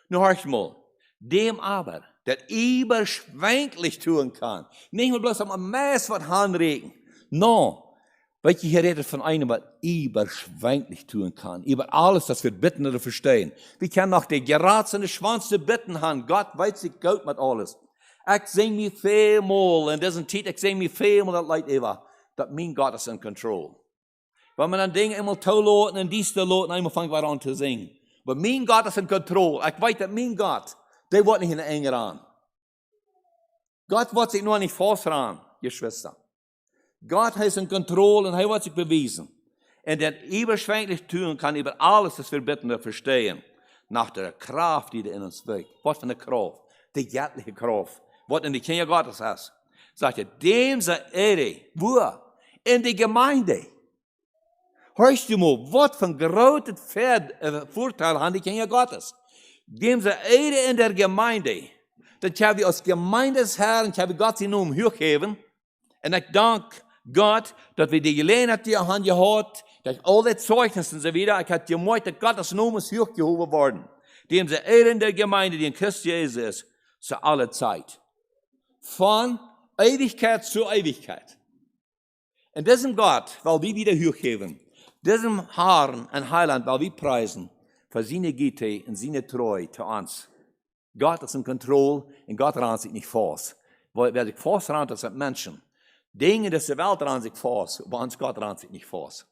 Nun hörst mal, dem aber, der überschwänglich tun kann. Nicht nur bloß am Maß was handregen. No, weil ich hier redet von einem, was überschwänglich tun kann. Über alles, das wir bitten oder verstehen. Wir können noch die gerazene Schwanz bitten haben. Gott weiß sich gut mit alles. Ich sing mir vielmal, in diesem Titel, ich sing mir vielmal das Leid über, dass mein Gott ist in Control. Wenn man dann Dinge einmal toll und dies zu loten, einmal fangen wir an zu singen. Aber mein Gott ist in Control. Ich weiß, dass mein Gott, der wird nicht in der Enge ran. Gott wird sich nur nicht vorfahren, Geschwister. Gott ist in Kontrolle und er wird sich bewiesen. Und der überschwänglich tun kann über alles, was wir bitten und verstehen, nach der Kraft, die in uns wirkt. Was für eine Kraft? Die göttliche Kraft. Was in die Kinder Gottes ist. Sagt er, dem sei Ehre. Wo? In die Gemeinde. Hörst du mal, was für ein großes Vorteil haben die Kinder Gottes? Dem sei Ehre in der Gemeinde. Dann können wir als Gemeindesherren, können wir Gott seinen Namen hochheben. Und ich danke Gott, dass wir die Gelegenheit haben gehabt, dass alle Zeugnisse und so wieder, ich habe gemeint, dass Gottes Name ist hochgehoben worden. Dem sei Ehre in der Gemeinde, die in Christus Jesus ist, zu aller Zeit. Von Ewigkeit zu Ewigkeit. Und diesem Gott, weil wir wieder hochheben, diesem Herrn und Heiland, weil wir preisen, für seine Güte und seine Treue zu uns. Gott ist in Kontrolle und Gott rannt sich nicht fort. Wer sich fortrannt, das sind Menschen. Dinge dieser Welt rannt sich fort, aber uns Gott rannt sich nicht fort.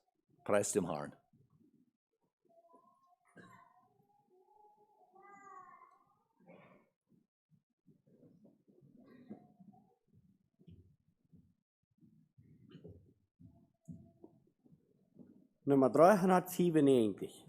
Preis dem Herrn. Nummer 397.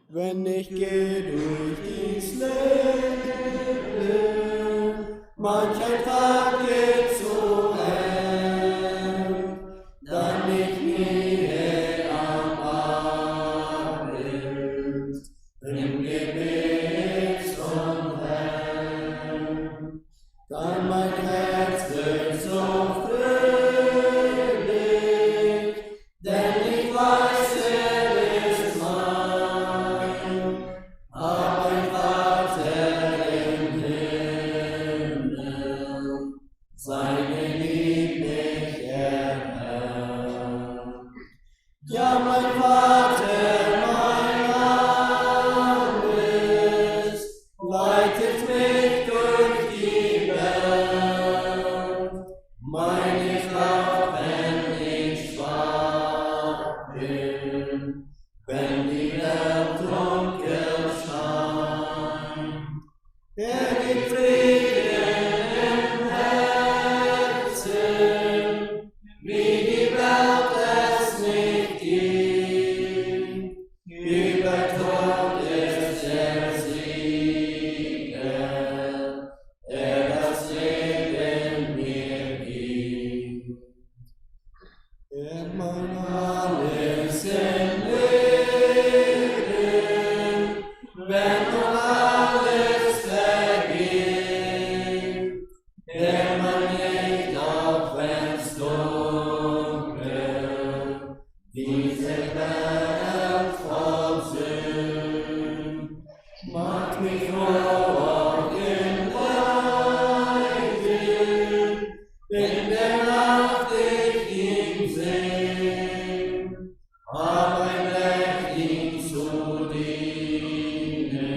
Wenn ich gehe durch dies Leben, mancher Tag geht zu Ende, dann ich gehe am Abend im Gebet zum Herrn, dann mein Herz wird so fröhlich, denn ich weiß, er ist mein. Ja, mein Vater, mein alles, leitet mich durch die Welt. Meine Kraft, wenn ich schwach bin, wenn die Welt dunkel scheint. Er gibt Frieden im Herzen, wie die Welt es nicht gibt. Über Tod ist der Sieger, der das Leben mir gibt. Er mein alles im Leben, wenn nun alles vergeht. Der man nicht, auch wenn's dunkel, diese Welt voll Sinn, macht mich froh auch im Leiden, in der Nacht ich ihm sing, hab ein Recht ihm zu dienen,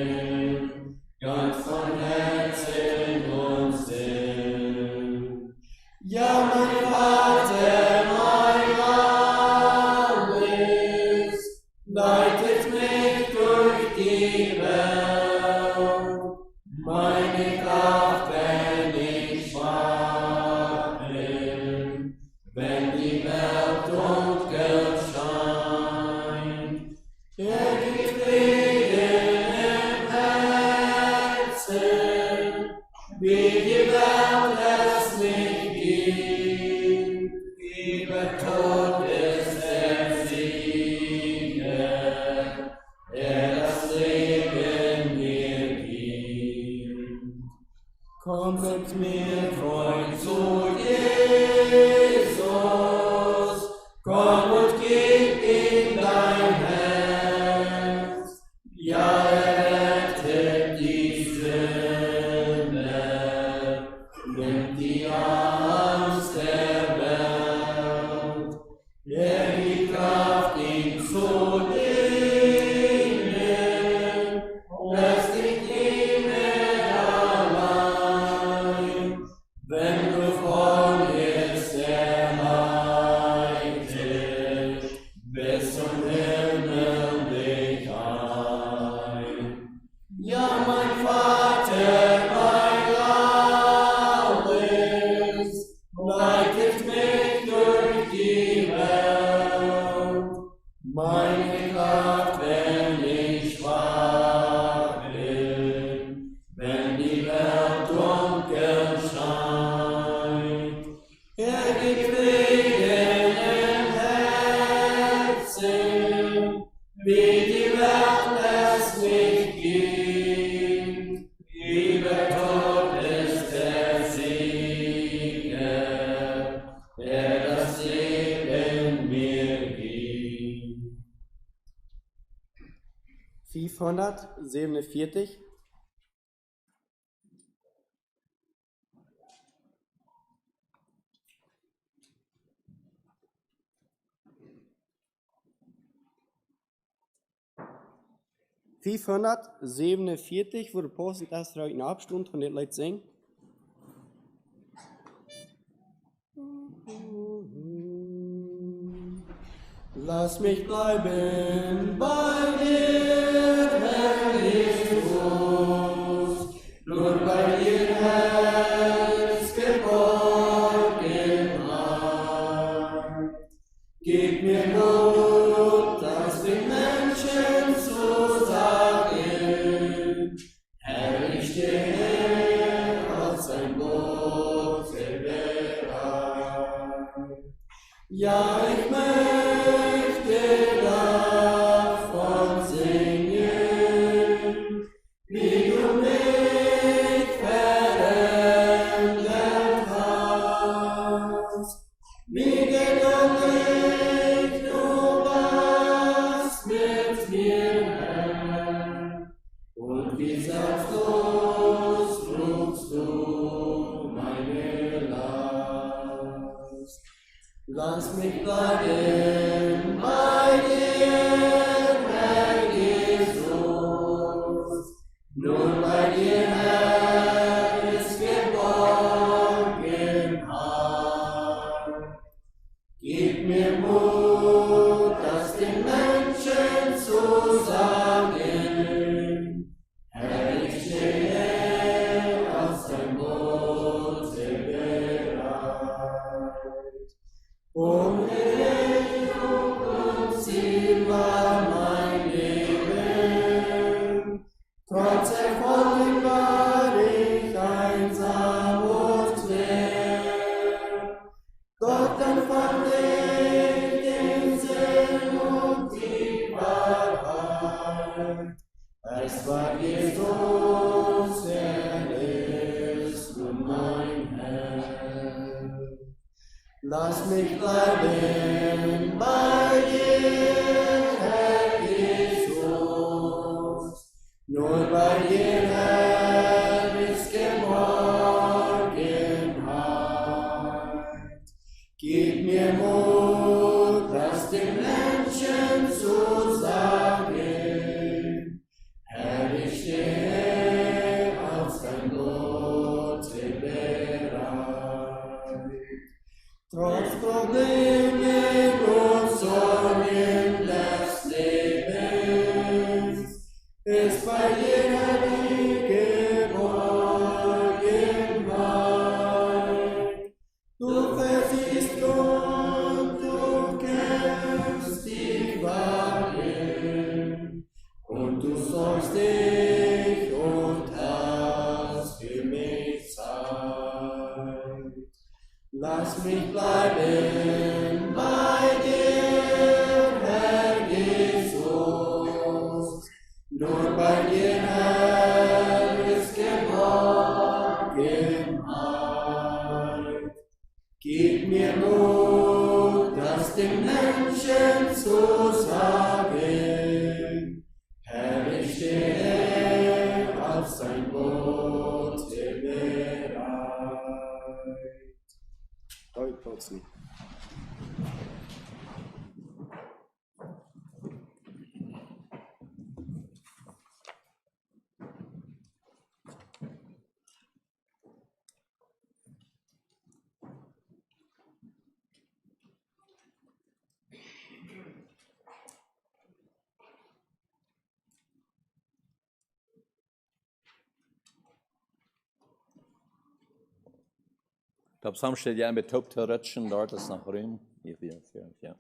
ganz von Herzen und Sinn. Ja, mein Vater, mein alles, leitet mich durch die Welt. Meine Kraft, wenn ich schwach bin, wenn die Welt dunkel scheint. Er gibt Frieden im Herzen, wie die Welt es nicht gibt. Über Tod ist der Sieger, der das Leben mir gibt. Komm mit mir, Freund, zu Jesus, komm und gib ihm dein Herz. Ja, er rettet die Sünder, nimmt die Angst der Welt. Er gibt Kraft, ihm zu dienen, lässt dich nie mehr allein. Wenn du von jetzt erleidet, bis zum Himmel dich ein. Ja, mein Vater, mein alles, leitet mich durch die Welt. Meine Kraft, wenn ich schwach bin, wenn die Welt dunkel scheint. Er gibt Frieden im Herzen, wie die Welt es nicht gibt. Über Tod ist der Sieger, der das Leben mir gibt. 547. Voor de posten dat er een afstond van dit lied zingen. Lass mich bleiben bei dir, Herr Jesus, nur bei dir Herz Geborgenheit. Gib mir Mut, das den Menschen zu sagen, Herr, ich stehe als ein Bote bereit. Ja, ich möchte davon singen. Es war Jesus, der ist nun mein Herr. Lass mich bleiben bei dir, Herr Jesus. Nur bei dir, Herr, ist Geborgenheit. Gib mir Mut, das den Menschen zu sagen. Herr, ich stehe auf dein Bote bereit. Trotz Probleme und Sorgen des Lebens ist bei dir die Geborgenheit. Du versiehst und du kennst die Wagen und du sorgst dich und hast für mich Zeit. Lass mich bleiben bei dir, Herr Jesus. Nur bei dir, Herr, ist Geborgenheit. Gib mir Mut, das den Menschen zu sagen. Herr, ich stehe auf sein Boot bereit. Heute geht's nicht. Der Psalm steht ja mit Taub zu rutschen, dort ist noch Ruhm. Hier wieder, ja.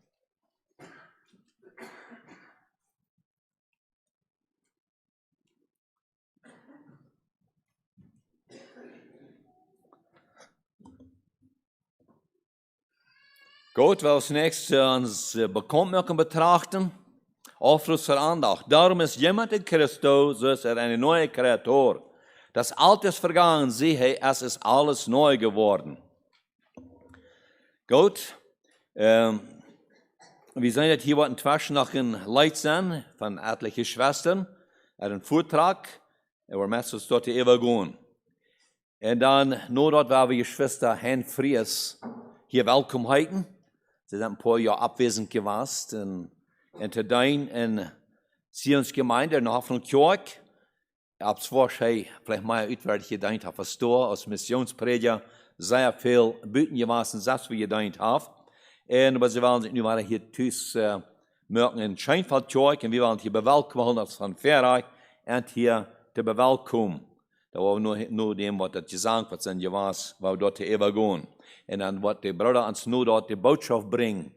Gut, wir als nächstes uns Bekanntmachung betrachten. Aufruf zur Andacht. Darum ist jemand in Christus, so ist eine neue Kreatur. Das Alte ist vergangen, siehe, es ist alles neu geworden. Gut, wir sind jetzt hier inzwischen noch in Leitzen von etlichen Schwestern, einen Vortrag, wir müssen uns dort übergehen. Und dann, nur dort, waar wir Schwester Herrn Fries hier willkommen heißen. Sie sind ein paar Jahre abwesend gewesen in Tedein in Zionsgemeinde in Hoffnung Kirche. Ich habe es wahrscheinlich vielleicht mal utwärtig gedacht, habe verstanden, als Missionsprediger sehr viel Büten gewesen, das wir gedacht haben. Aber sie wollen sich nu mal hier thuis merken in Scheinfeld Kirche und wir wollen hier bewelkomen als von Verreich und hier te bewelkomen. Da war nur dem, was das gesagt wird, sind was, wo wir dort übergehen. Und dann, was die Brüder uns nur dort die Botschaft bringen,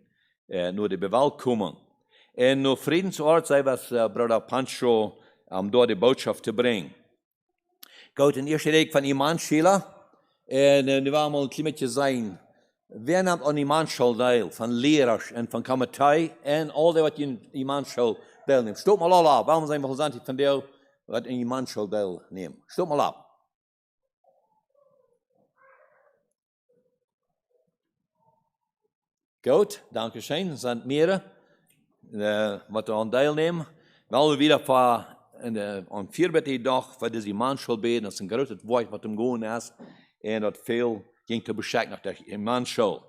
nur die Bewelkomung. Und nur Friedensort sei was Bruder Pancho, dort die Botschaft zu bringen. Gut, in erster Rede von Imanschila, und wir wollen mal ein klein bisschen sein, wer nimmt an Imanschil teil, von Lehrer und von Komitee, und all die, was in Imanschil teilnehmen. Stopp mal alle ab, warum sind wir gesagt, von der, was in Imanschil teilnehmen. Stopp mal ab. Gut, danke schön. Es sind mehrere, was daran teilnehmen. Weil wir wieder am 4. Tag für diese Imanschul beten, das ist ein großes Wort, was im Gehen ist, und das viel ging zu beschäftigen nach der Imanschul.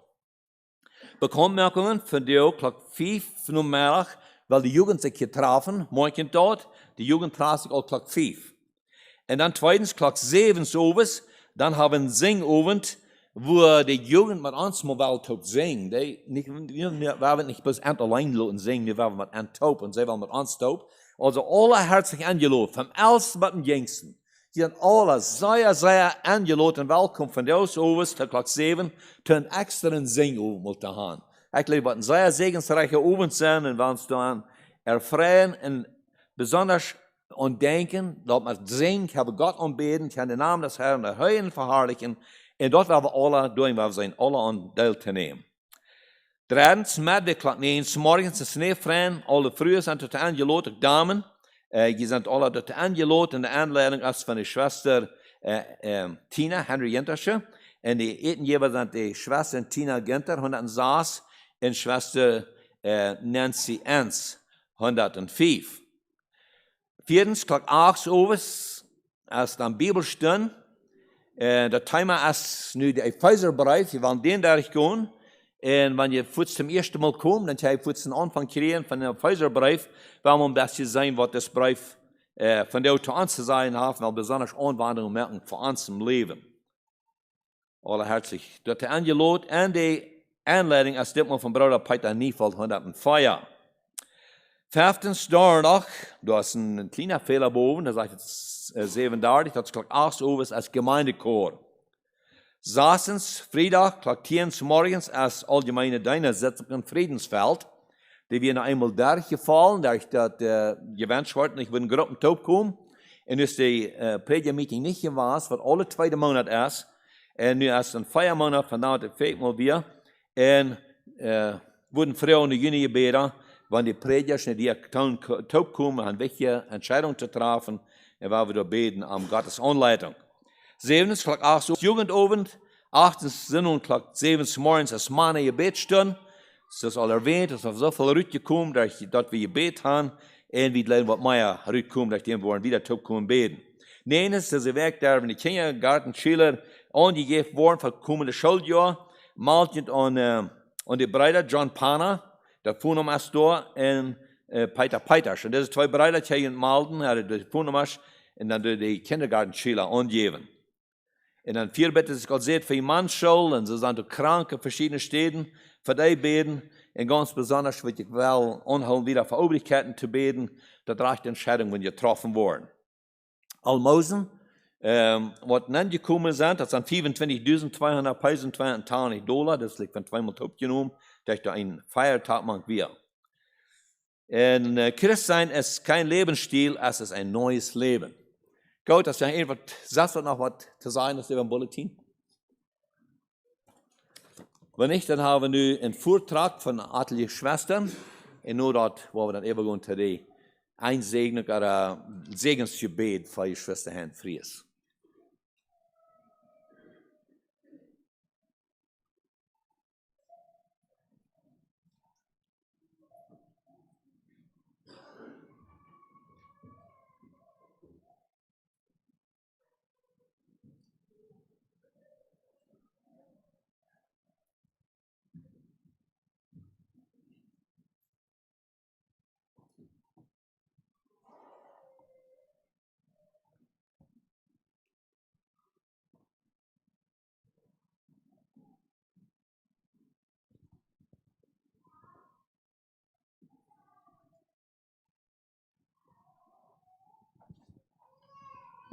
Bekanntmerkungen für die Klock 5 numerisch, weil die Jugend sich hier trafen, morgen dort, die Jugend traf sich auch Klock 5. Und dann zweitens Klock 7 sowas, dann haben wir einen Singabend, wo die Jugend mit uns mal tot singen. Wir werden nicht bloß allein lassen singen, wir werden mit uns taub und sie werden mit uns taub. Also alle herzlich eingeladen, vom Ältesten bis zum Jüngsten. Sie sind alle sehr, sehr eingeladen und willkommen von der Overs til Klock 7 zu einem extra Singabend zu haben. Ich glaube, was ein sehr segensreicher Abend sein und wir uns dann erfreuen und besonders und denken, dass wir singen, haben Gott anbeten, haben den Namen des Herrn erhöhen und verherrlichen. Und dort werden wir alle durch, wir sind alle an teilzunehmen. Drittens, Mittag, Klock 9 morgens, ist nicht frei, alle früh sind tot eingeladen, Damen, Je sind alle dort eingeladen in der Anleitung ist von der Schwester Tina, Henry Jentersche. Und die Etengeber sind die Schwester Tina Ginter, 106, und Schwester Nancy Enz, 105. Viertens, Tag 8 Uhr, als dann Bibelstunde. Der Thema ist nu der Epheserbrief, wir wollen den durchgehen. Und wenn ihr zum ersten Mal kommt, dann habt ihr den Anfang kriegen von dem Epheserbrief, weil wir ein bisschen sehen, was das Brief von der zu uns zu sein hat, weil besonders Anwendungen merken für uns im Leben. Alle herzlich. Dort eingeladen und die Anleitung ist diesmal von Bruder Peter Niefeld, 104. Fünftens, da ist ein kleiner Fehler boven, da sagt jetzt 37, das ist Tag 8 Uhr als Gemeindechor. Sechstens, Freitag, Tag 10 morgens als allgemeine Dienersitzung im Friedensfeld, die wir noch einmal durchgefallen, da ich das gewünscht worden, ich würde in Gruppen taub kommen, und ist die Prediger-Meeting nicht gewesen, was alle 2. Monat ist, und nu ist ein 4 Monat, von da das fehlt mal wieder, und wurden Frauen in Juni gebeten, wenn die Prediger schnell die taub kommen, eine wichtige Entscheidung zu treffen, und weil wir da beten am Gottes Anleitung. 7. Tag 8 Uhr Jugendabend, 8. Sinn und Tag 7 morgens als Mann Gebetsstunde. Das ist all erwähnt, es ist so viel rausgekommen, dass wir gebet haben, und wie lernen, was mehr rausgekommen, dass wir wieder taub kommen beten. 9. Das ist der Weg, der die Kindergartenschüler angegeben worden für das kommende Schuljahr, malten an die Brüder John Pana, der Phonum ist da, und Peter Peters. Und diese 2 Brüder, die malten, der Phonum ist, und dann die Kindergartenschüler angeben. Und dann 4 Bitte, ich Gott seht für die Mannschule, und sie sind krank in verschiedenen Städten, für die beten, und ganz besonders würde ich wel anholen, wieder für Obrigkeiten zu beten, dass rechte Entscheidungen getroffen wurden. Almosen, was dann gekommen sind, das sind $25.220, das liegt von 2 Mal abgenommen, dass da ein Feiertag macht wir. Und Christsein ist kein Lebensstil, es ist ein neues Leben. Gut, dass ja irgendwas, sagst du noch was zu sagen, das ist über dem Bulletin? Wenn nicht, dann haben wir nu einen Vortrag von etlichen Schwestern, und nur dort, wo wir dann übergehen zu der Einsegnung oder Segensgebet für die Schwester Herrn Fries.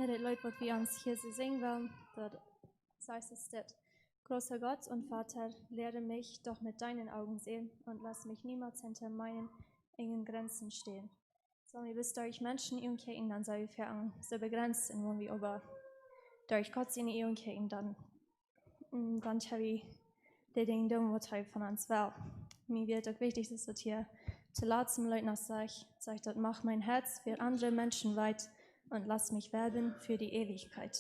Ja, das Leute, was wir uns hier so singen wollen, das heißt es das. Großer Gott und Vater, lehre mich doch mit deinen Augen sehen und lass mich niemals hinter meinen engen Grenzen stehen. So wie bis durch Menschen umkehren, dann sei wir so begrenzt, in wo wir aber durch Gott seine umkehren, dann habe ich die Dinge dumm, was er von uns will. Mir wird auch wichtig, dass das hier zu laut zum Leuten sage, das mach mein Herz für andere Menschen weit und lass mich werben für die Ewigkeit.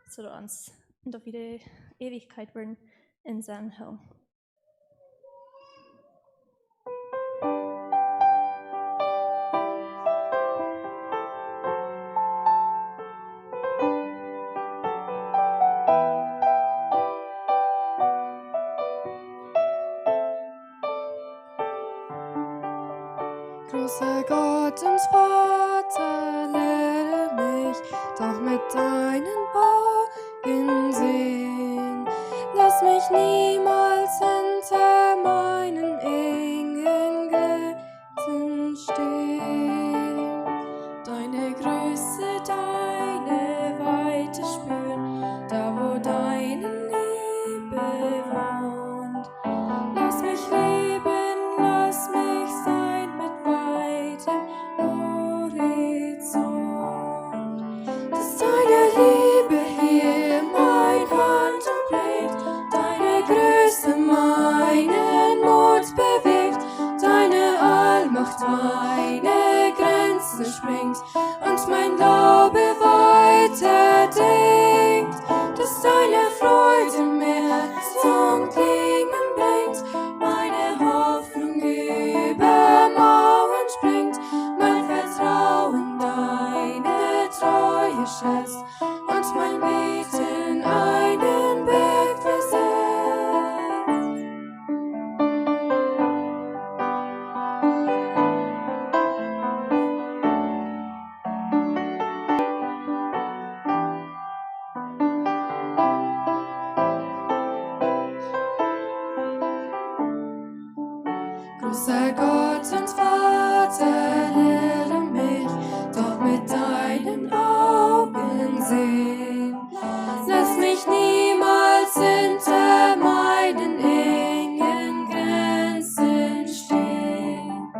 So uns und auf die Ewigkeit werden in seinem Hell. Großer Gott und Vater, lehre mich doch mit deinen Augen sehen. Lass mich niemals hinter meinen engen Grenzen stehen. Deine Größe, deine Weite spüren, da wo deine Liebe wohnt. Lass mich leben, lass mich sein mit weitem Horizont. Dass deine Liebe hier mein Herz umdreht, deine Größe meinen Mut bewegt, deine Allmacht meine Grenzen Größe springt und mein Glaube weiterdenkt, dass deine Freude mehr zum Klingen bringt, meine Hoffnung über Mauern springt, mein Vertrauen deine Treue schätzt und mein Beten einen Berg versetzt. Großer Gott und Vater, lehre mich doch mit deinen Augen sehen. Lass mich niemals hinter meinen engen Grenzen stehen.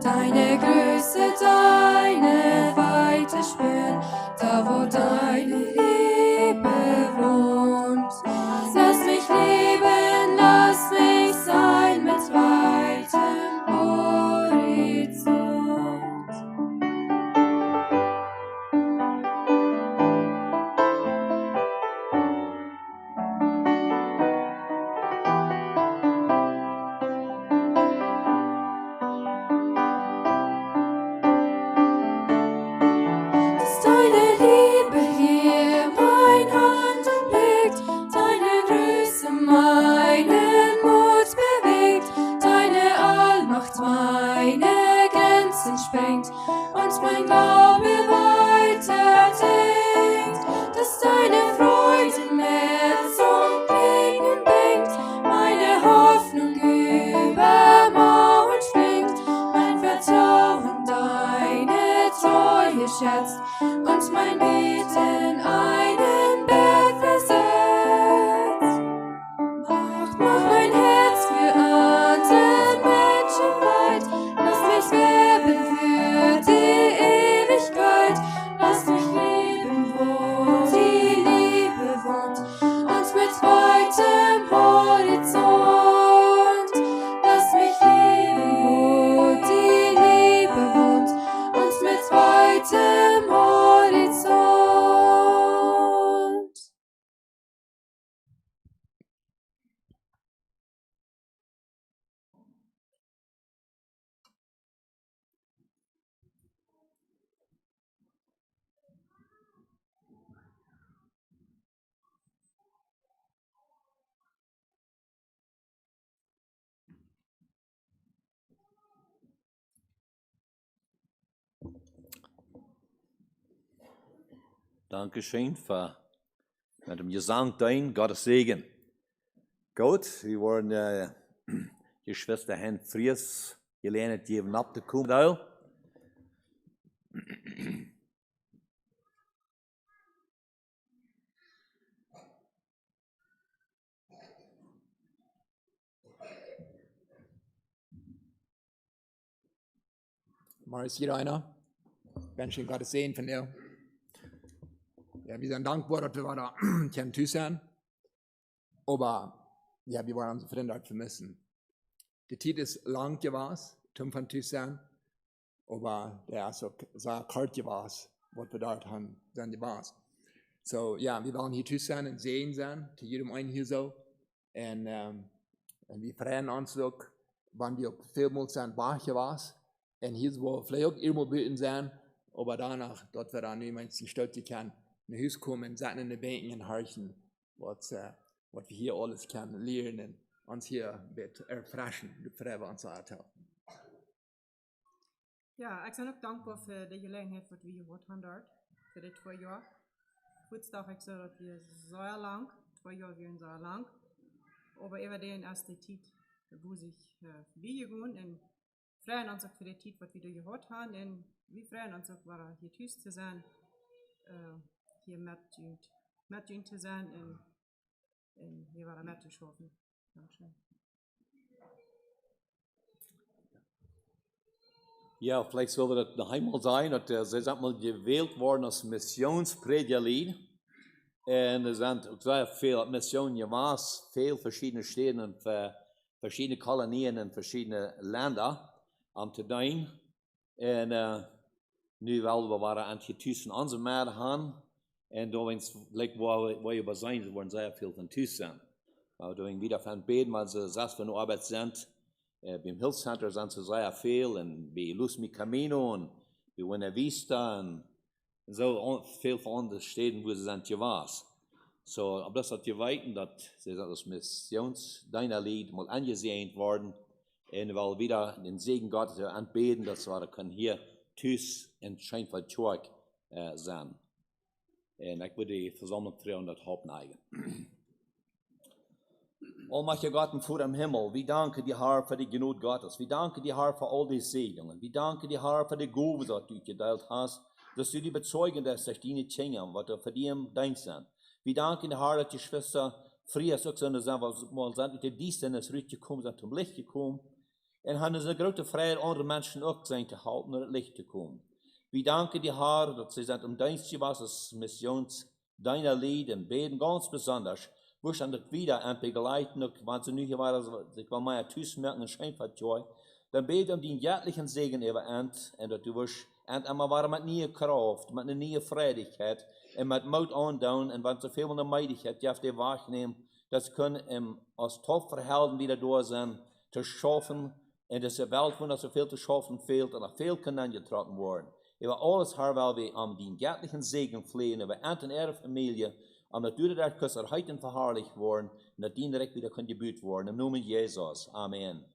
Deine Größe, deine Weite spüren, da wo deine Liebe wohnt. Lass mich leben, lass mich sein mit weitem Horizont. Dass deine Liebe hier mein Hand umlegt, deine Größe meinen Mut bewegt, deine Allmacht meine Grenzen sprengt und mein Glaube weiterdenkt, dass deine Freude mehr zum Klingen bringt, meine Hoffnung über Mauern springt, mein Vertrauen deine Treue schätzt und mein Beten einen Berg versetzt. Mach mein Herz für andere Menschen weit, lass mich werben für die Ewigkeit, lass mich leben, wo die Liebe wohnt und mit weitem Horizont. Lass mich leben, wo die Liebe wohnt und mit weitem Horizont. Dankeschön für mit dem Gesang dein Gottes Segen. Gut, wir wollen die Schwester Herrn Fries gelernt geben abzukommen. Mal ist jeder einer. Ganz schön Gottes Segen von dir. Ja, wir sind dankbar, dass wir da können sein. Aber ja, wir wollen unsere Freunde halt vermissen. Die Zeit ist lang gewesen, zum von sein. Aber der ist auch sehr kalt gewesen, was wir dort haben, sind gewesen. So, ja, wir wollen hier sein und sehen sein, zu jedem einen hier so. Und wir freuen uns auch, wenn wir auch vielmals sind, wach gewesen. Und hier wo vielleicht auch irgendwo beten sein, aber danach, dort wir dann niemand die Stolze kann, nach Hause kommen, satten in den Bänken und horchen, was wir hier alles können lernen, uns hier wird erfrischen, die Freude uns hat. Ja, ik ben ook dankbaar voor de gelegenheid wat we hier gehad hebben voor dit 2 jaar. Goed dacht ik zo dat we zo lang, 2 jaar weer zo lang, aber über den erst die Zeit, wo sich vorbeigehen und freuen uns auch für die Zeit, was wir hier gehört haben und wir freuen uns auch, hier tüß zu sein, hier mit Jun zu sein und hier war mit zu schaffen. Dankeschön. Ja, vielleicht sollte das noch einmal sein, dass sie sind mal gewählt worden als Missionsprediger. Und es sind sehr viele Missionen gemacht, viele verschiedene Städte und verschiedene Kolonien in verschiedene Länder am zu tun. Und nu wel, we waren aan het tussen onze maanden gaan. En toen waar je bij zijn, worden sehr veel van tussen. Maar toen wieder van beden, maar ze zelfs van de arbeid zijn. Beim Hilfscenter zijn ze sehr veel. En bij Luz Mi Camino en bij Buena Vista. En zo veel van andere steden waar ze zijn geweest. So, op dat je weten dat ze dat missions deiner Lied mal angesehen worden. En wel wieder den Segen Gottes anbeten, dass wir können hier thuis in Scheinfeld Church sein. En ik wil die verzameling 300 opneigen. Almachtiger Gott und Vater im Himmel, wir danken dir, Herr, für die Gnade Gottes. Wir danken dir, Herr, für all die Segnungen. Wir danken dir, Herr, für die Gabe, die du geteilt hast, dass du die bezeugen lässt durch deine Kinder, was du für die im Dank sind. Wir danken dir, Herr, dass die Schwester früher so sind, mal sind, die Dienste ist richtig gekommen, sind zum Licht gekommen. Und haben es eine große Freiheit, andere Menschen auch sein zu halten, nach das Licht zu kommen. Wir danken dir, Herr, dass sie sind Dienst gewesen, als Missions deiner Lied und beten ganz besonders. Wo stand das wieder an begleiten, wenn sie nicht waren, sich bei meiner Tüß merken, ein Scheinfahrt, dann beten den jährlichen Segen über Ant, und dass du wirst, und immer waren mit nie Kraft, mit einer nie Freudigkeit, und mit Mut andown, und wenn so viel von der Meidigkeit, darf die wahrnehmen, das können als Topverhelden wieder da sein, zu schaffen, in dieser Welt, wo noch so viel zu schaffen fehlt, und noch viel kann angetragen werden. Über alles, Herr, weil wir den göttlichen Segen flehen, über Ant und ihre Familie, und dass du der Küsser heute verherrlicht worden, und dass die direkt wieder gebüht worden. Im Namen Jesus. Amen.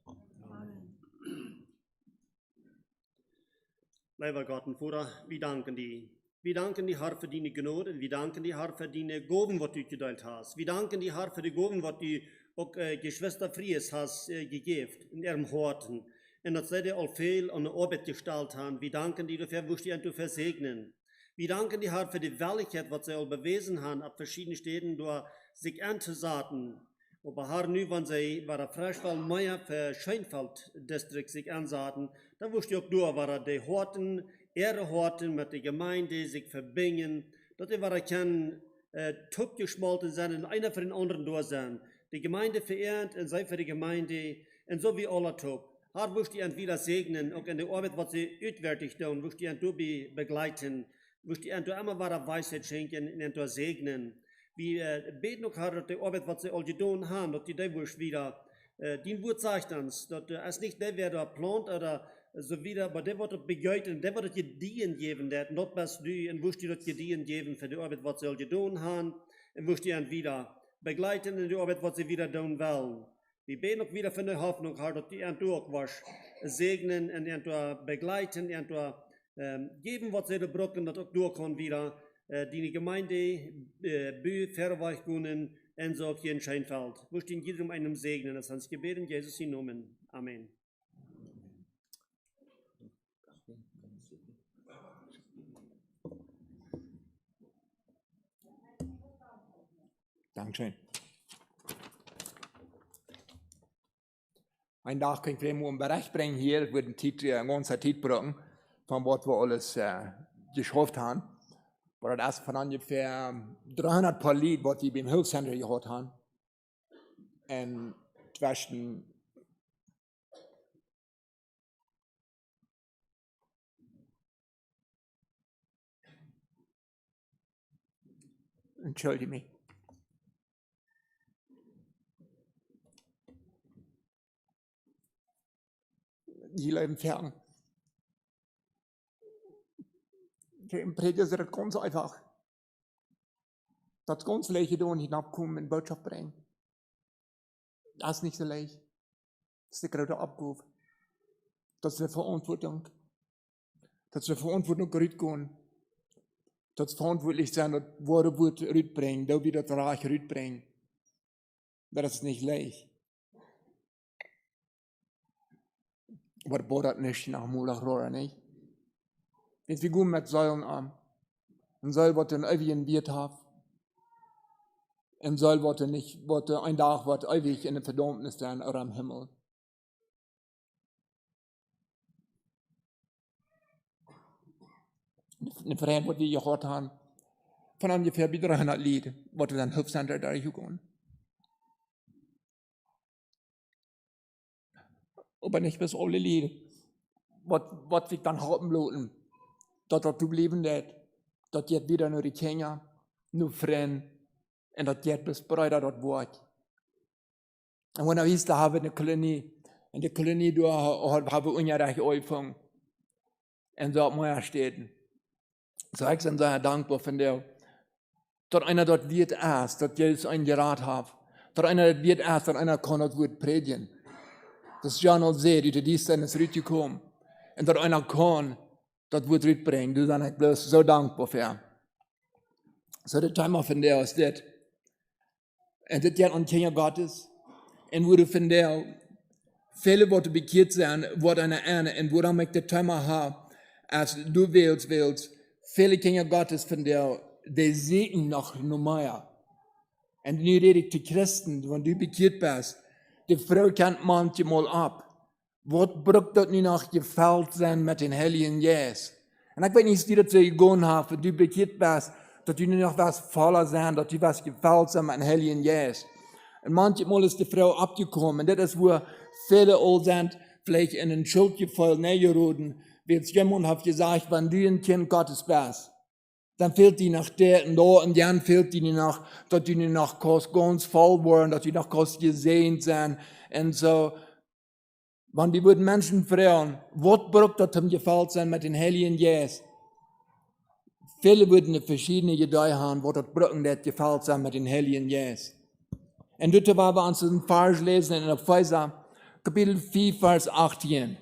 Lieber Gott und Vater, wir danken dir. Wir danken dir, Herr, für deine Gnade. Wir danken dir, Herr, für deine Gaben, die du geteilt hast. Wir danken dir, Herr, für die Gaben, die du auch Geschwister Fries hast gegeben in ihrem Horten. Und dass sie dir all viel an der Arbeit gestaltet haben. Wir danken dir dafür, wirst du versegnen. Wir danken dir, Herr, für die Welligkeit, was sie all bewiesen haben, ab verschiedenen Städten, durch sich anzusaten. Aber Herr, nu, wenn sie bei der Frischfall Meier für Scheinfeld-Distrikt sich ansaten, dann wirst du auch durch, weil die Horten, ihre Horten mit der Gemeinde sich verbinden, dass die können top geschmolten sein und einer für den anderen durch sein. Die Gemeinde verehrt und sei für die Gemeinde und so wie alle top. Herr, wirst du wieder segnen, auch in der Arbeit, was sie utwärtig tun, wirst du begleiten, wirst du immer wieder Weisheit schenken und segnen. Wir beten auch, Herr, dass die Arbeit, was sie all getan haben, dass die wirst wieder, den Wort sagt uns, dass es nicht der, wer da plant oder so wieder, aber der wird begeuten, der wird Gedien geben, der not was du, und wirst du das Gedien geben für die Arbeit, was sie all getan haben, und wirst du wieder begleiten in die Arbeit, was sie wieder tun wollen. Wir beten auch wieder für eine Hoffnung, Herr, dass die auch was segnen und begleiten und geben, was sie da brauchen, dass auch durchkommen wieder die Gemeinde verweich können und so auch hier in Scheinfeld. Wir stehen jedem einem segnen, das uns gebeten, Jesus in Namen. Amen. Dankeschön. Ein Tag kann ich vielleicht mal einen Bericht bringen hier, es wird eine ganze Zeit brauchen, von was wir alles geschafft haben. Aber das ist von ungefähr 300 paar Lied, was die beim Hilfscenter gehört haben. Und zwischen entschuldige mich. Die leben fern. Im Prediger ist das ganz einfach. Das ganz leicht tun, hinabkommen und Botschaft bringen. Das ist nicht so leicht. Das ist die große Abgabe. Das ist eine Verantwortung. Das ist eine Verantwortung, rübergehen. Das ist verantwortlich sein, das wahre Wort rüberbringen, da wieder das Reich rüberbringen. Das ist nicht leicht. Aber das baut nicht nach Mulach, nicht? Jetzt wie gut mit Säulen an. Ein Säul, was den ewigen Wirt hat. Ein Säul, was nicht, was ein Tag, was ewig in der Verdammnis sein oder am Himmel. Eine Frage, was wir gehört haben, von ungefähr 300 Lied, was dann Hilfscenter da gehen. Aber nicht bis alle Lied, was wir dann haben bloten. dat du blieben det, dat jet wieder nur die Kenia, nur Freund, und dat jet bespreiter dat Wort. Und wenn er hieß, da habe eine Kolonie, in der Kolonie da habe ungerecht angefangen, und so hat man stehen. So ich bin sehr dankbar von dir, dass einer dort wird erst, dass Jesus einen Rat hat, dass einer dort wird erst, dass einer kann das Wort predigen. Das Jan und seht, die dies dann ist richtig kommen. Und dass einer kann, das Wort mitbringen. Du bist ich bloß so dankbar für. So das Thema von dir ist das. Und das geht an Kinder Gottes. Und wo du von dir viele Worte bekehrt sein, Worte einer Erne, und wo dann ich das Thema habe, als du willst, viele Kinder Gottes von dir, die sehen noch mehr. Und nu rede ich zu Christen, wenn du bekehrt bist, die Frau kennt manchmal ab. Was braucht das nu noch gefällt sein mit den Heiligen Jesus? Und ich weiß nicht, wie das so gegangen hat, wenn du bekehrt bist, dass du nur noch was voller sein, dass du was gefällt sein mit den Heiligen Jesus. Und manchmal ist die Frau abgekommen, und das ist, wo viele all sind, vielleicht in ein Schuldgefühl näherroden, wie jetzt jemand hat gesagt, wenn du ein Kind Gottes bist, dann fehlt die nach der und da, und dann fehlt die noch, dass die noch ganz voll waren, dass die noch ganz gesehen sind. Und so, wenn die Menschen fragen, was braucht das zum gefällt sein mit den Heiligen Jesus? Viele würden verschiedene Ideen haben, was das braucht, das gefällt sein mit den Heiligen Jesus. Und dort war wir uns einen Vers lesen in Epheser, Kapitel 4, Vers 18.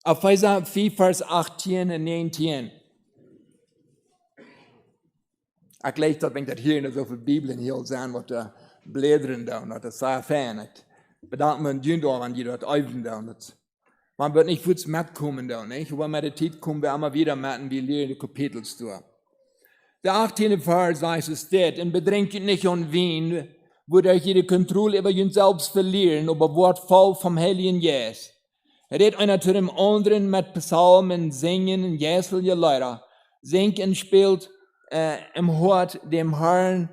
Epheser 4, Vers 18 und 19. Ich lese das, wenn ich das hier in so viel Bibeln hier sein, was da blädern da, und das sei Fan. Ich bedanke mich Jun da, wenn die dort üben da. Man wird nicht kurz mitkommen da, nicht? Aber mit der Zeit kommen wir immer wieder mit, wie leeren die Kapitel da. Der 18. Vers sagt es dort, und bedrängt nicht an wen, wo ihr jede Kontrolle über ihn selbst verlieren, aber Wort voll vom Heiligen Jesus. Redet einer zu dem anderen mit Psalmen, Singen und jässelige Lieder. Singt und spielt im Hort dem Herrn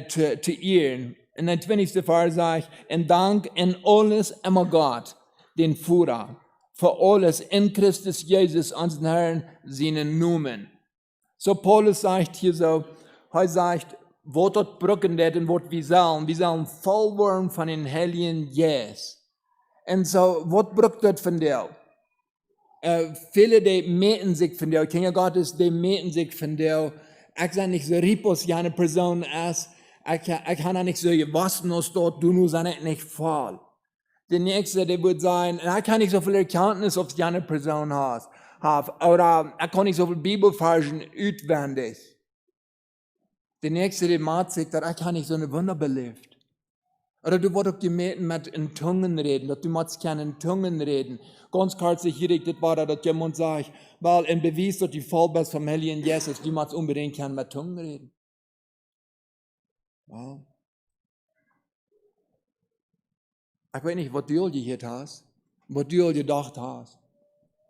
zu ehren. Und der 20. Vers sagt, und Dank in alles immer Gott, den Führer, für alles in Christus Jesus, unseren Herrn, seinen Namen. So Paulus sagt hier so, er sagt, wo dort brücken det und wo wir sollen voll werden von den Heiligen Jesus. Und so, was braucht das von dir? Viele, die meten sich von dir, Kinder Gottes, die meten sich von dir. Ich sage nicht so ripos, ja eine Person ist, ich kann nicht so gewassen aus dort, du nur sei nicht voll. Der Nächste, der wird sein, ich kann nicht so viel Erkenntnis auf die eine Person haben, oder ich kann nicht so viel Bibelversen auswendig. Der Nächste, der macht sich, dass ich kann nicht so eine Wunder belebt. Oder du wirst auch gemeten mit in Zungen reden, dass du musst gerne in Zungen reden. Ganz kürzlich hier, das war da, dass jemand sagt, weil ein Beweis, dass du voll bist vom Heiligen Jesus, du musst unbedingt gerne mit Zungen reden. Wow. Ich weiß nicht, was du all gehört hast, was du all gedacht hast,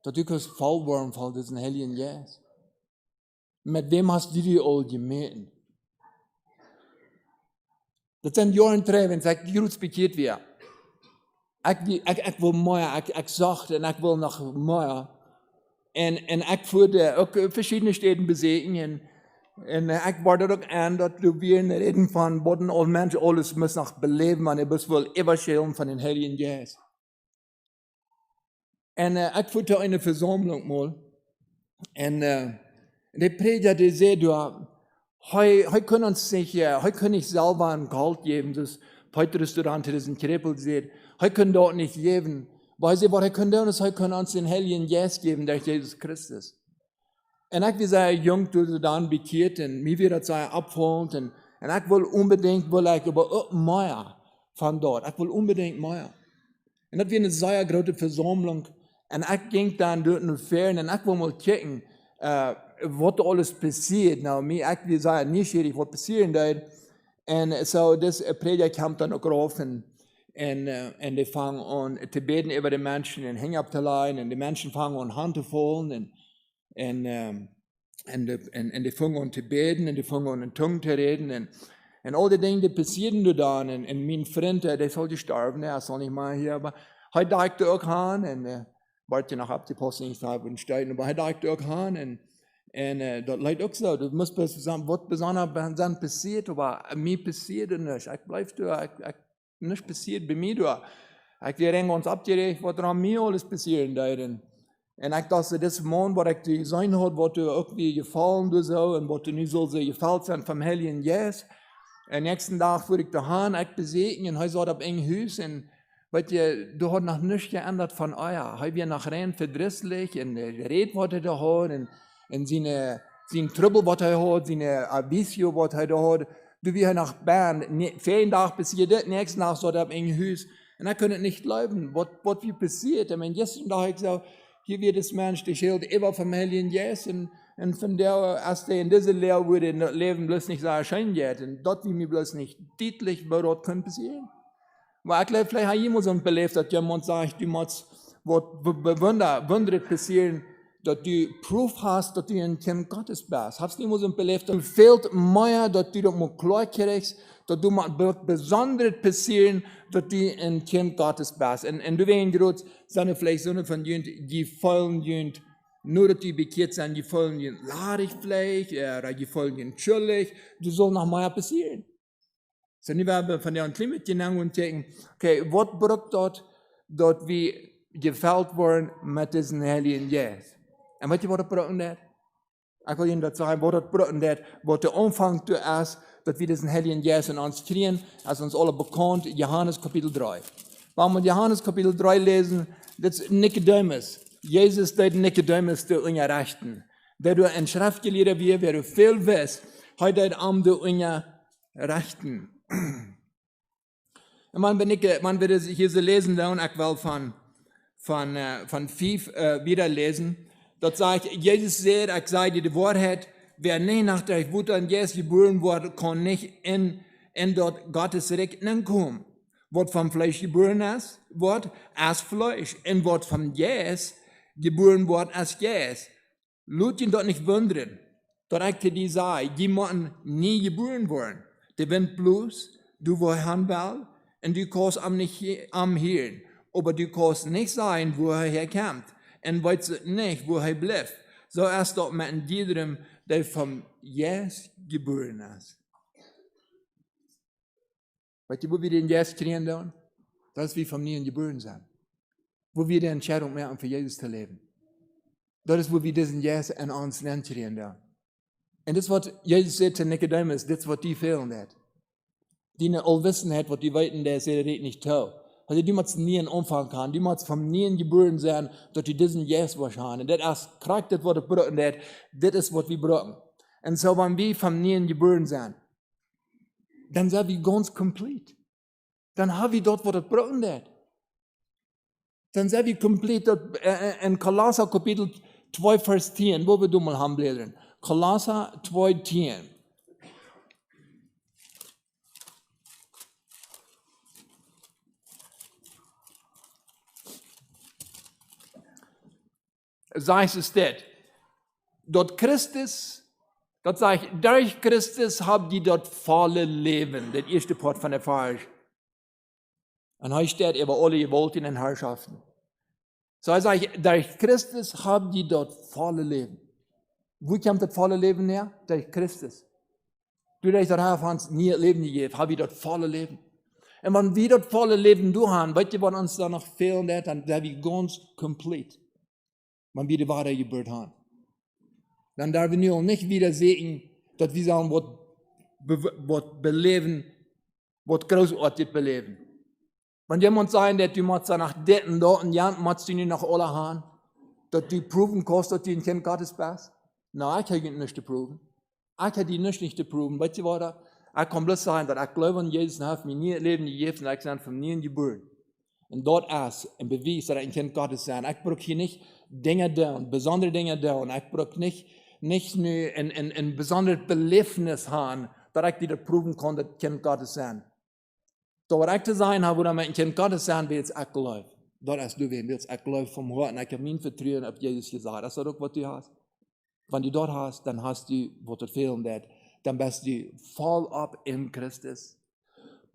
dass du kannst voll werden von diesem Heiligen Jesus. Mit wem hast du die all gemeten? Das sind Jahre drin, wenn ich gut bekehrt werde. Ich will mehr, ich sagte, und ich will noch mehr. Und ich würde auch verschiedene Städte besegnen. Und ich warte auch an, dass wir reden von, was alle Menschen alles müssen noch beleben, und ich will evangelisieren von den Heiligen Jesus. Und ich würde eine Versammlung mal. Und der Prediger, der sagt, Heute können nicht selber ein Geld geben, das heute Restaurant, das in Krepel sieht. Heute können dort nicht geben. Weil sie, was heute können, ist, heute können uns den Heiligen Jesus geben, der Jesus Christus. Und ich will sagen, jung, du dann bekehrt, und mir wird das abholen, und ich will unbedingt, aber mehr von dort. Ich will unbedingt mehr. Und das wird eine sehr große Versammlung. Und ich ging dann dort in Ferien, und ich will mal gucken, was alles passiert. Nou, ich will sagen, nicht schwierig, was passieren wird. Und so, das Prediger kam dann auch rauf, und die fangen an zu beten über die Menschen, und hängen abzuleihen, und die Menschen fangen an, Hand zu fallen, und die fangen an zu beten, und die fangen an in Zungen zu reden, und all die Dinge, die passieren da, und mein Freund, der soll sterben, er soll nicht mal hier, aber Hij dacht ook aan, en Bart je nog op die posting en stijden, maar hij dacht ook aan, en dat lijkt ook zo. Dat moet wat bijzonder zijn passiert, maar mij passiert niks. Ik blijf door, niks passiert bij mij door. Ik weer ergens opgeregt wat er aan mij alles passieren deed. En ik dacht, deze maand wat ik te zijn had, wat er ook weer gevallen door zo, en wat er nu zo gefällt zijn van Heiligen Geest. En nächsten dag voer ik te gaan, ik bezeten, en hij zat op een huis, en weet je, du had nog niets geändert van, oh ja, hij weer nog rein verdrießlich, en de reed wat hij daar had, en zijn trubbel wat hij had, zijn avisio wat hij daar had, du wie hij nog Bern, 4 dagen passiert dit, nächsten dag zat hij op een huis, en ik kon het niet geloven, wat wie passiert. En gestern dacht ik zo, hier wird das Mensch, die schildert immer vom Heiligen Geist, und von der, als der in diese Lehre würde, in das Leben bloß nicht so erscheinen wird, und dort wie mir bloß nicht deutlich, was dort kann passieren. Maar ik geloof, vielleicht hat jemand so beleefd, dat jemand sagt, du musst, wat wundert passieren, dat du Proof hast, dat du ein Kind Gottes bist. Hast du jemand so beleefd, dat fehlt mehr, dat du das mal klar kriegst, dat du mal besonders passieren, dat du ein Kind Gottes bist. Und du weißt gerade, sind vielleicht so von jemand, die vollen jemand, nur dass die bekehrt sind, die vollen jemand ladig vielleicht, oder die vollen jemand schuldig, du soll noch mehr passieren. So, nu hebben we van de klimaat genannt und denken, okay, was braucht dat wir gefällt worden mit diesem Heiligen Geist? Und weißt du, was das braucht dat? Ich will Ihnen das sagen, was das braucht dat, was der Anfang ist, dass wir diesen Heiligen Geist in uns kriegen, als uns alle bekannt, Johannes Kapitel 3. Wenn wir Johannes Kapitel 3 lesen, das ist Nikodemus. Jesus deed Nikodemus zu unser Rechten. Der du ein Schriftgelehrter wie, wer du viel weißt, hij deed zu unser Rechten. En man wird es hier so lesen, und ich will von 5 wieder lesen. Dort sagt Jesus sagt, ich sage dir die Wahrheit, wer nicht nach der Wut an Jesus geboren wurde, kann nicht in dort Gottes Reich kommen. Was vom Fleisch geboren ist, wird als Fleisch. Und was vom Jesus geboren wird, als Jesus. Lut ihn dort nicht wundern. Dort ich die sage, die müssen nie geboren worden. Die Wind bloß, du wo han will, und du kannst am hören. Aber du kannst nicht sein, wo er herkommt. Und weißt nicht, wo er bleibt. So erst dort mit jedem, der vom Jesus geboren ist. Weißt du, wo wir den Jesus kriegen dann? Das ist wie vom Nieren geboren sind. Wo wir die Entscheidung machen, für Jesus zu leben. Das ist, wo wir diesen Jesus in uns kriegen dann. Und das, was Jesus sagt zu Nikodemus, das ist, was die fehlen hat. Die eine Allwissenheit, was die weiten, der sie das nicht tun. Also die muss nie anfangen kann, die muss vom Nien geboren sein, dass die diesen Jesus wahrscheinlich. Und das ist korrekt, das, was wir brauchen, das ist, was wir brauchen. Und so, wenn wir vom Nien geboren sind, dann sind wir ganz komplett. Dann haben wir dort, was wir brauchen. Dann sind wir komplett. In Kolosser Kapitel 2, Vers 10, wo wir mal haben blättern. Kolosser 2, 10. Sagt es das. Dort Christus, dort sage ich, durch Christus habt ihr dort volle Leben. Das erste Part von der Vers. Und hier steht über alle Gewalten und Herrschaften. So sage ich, durch Christus habt ihr dort volle Leben. Wo kommt das volle Leben her? Durch Christus. Du dich dort hast nie Leben gegeben, habt ihr dort volle Leben. Und wenn wir dort volle Leben durchhaben, weißt du, was uns da noch fehlt, dann sind wir ganz komplett. Wenn wir die Wahrheit gebührt haben. Dann darf wir nur nicht wieder sehen, dass wir sagen, was beleben, was großartig beleben. Wenn jemand sagt, dass du musst nach detten, dort und ja, musst du nicht nach alle haben, dass du proben kannst, dass du ein Kind Gottes bist. Nein, ich habe nicht zu proben. Ich habe die nicht zu proben. Weißt du was? Ich kann bloß sagen, dass ich glaube an Jesus und habe mir nie ein Leben gegeben und ich bin von nie geboren. Und dort ist ein Beweis, dass ich ein Kind Gottes bin. Ich brauche hier nicht Dinge da und besondere Dinge da und ich brauche nicht nur ein besonderes Belebnis haben, dass ich dir proben kann, dass ich Kind Gottes bin. Da was ich zu sein habe, wo ich ein Kind Gottes sein will, ich glaube. Dort ist du willst, ich glaube vom Herzen, ich habe mein Vertrauen auf Jesus gesagt. Das ist doch, was du hast. Wenn du dort hast, dann hast du, was du fehlen wird, dann bist du voll ab in Christus.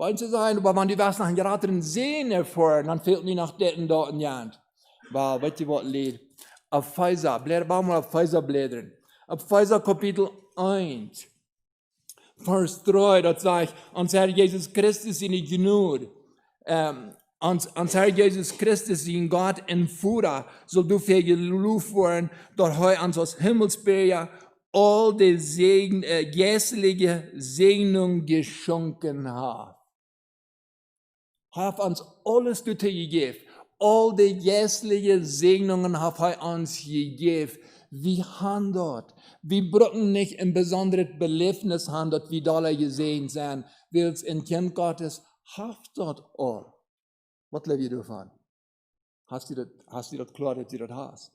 Wollen sie sein, aber wenn die was nach einem geraten Sehen erfahren, dann fehlt nicht nach dort und dort in Jant. Weil, weißt du was, Lied? Auf Pfizer, bauen wir auf Pfizer blättern. Auf Pfizer Kapitel 1, Vers 3, dort sagt, ans Herr Jesus Christus in die Gnade, ans Herr Jesus Christus in Gott en Führer, soll du für gelobt werden, dort heu ans aus Himmelsberge all die geistliche Segnung geschenken hat. Hat uns alles gegeben. All die geistlichen Segnungen hat er uns gegeben. Wir haben dort. Wir brauchen nicht ein besonderes Belebnis haben, dort wie alle gesehen sind. Weil es ein Kind Gottes hat dort all. Was lebe ich davon? Hast du das klar, dass du das hast?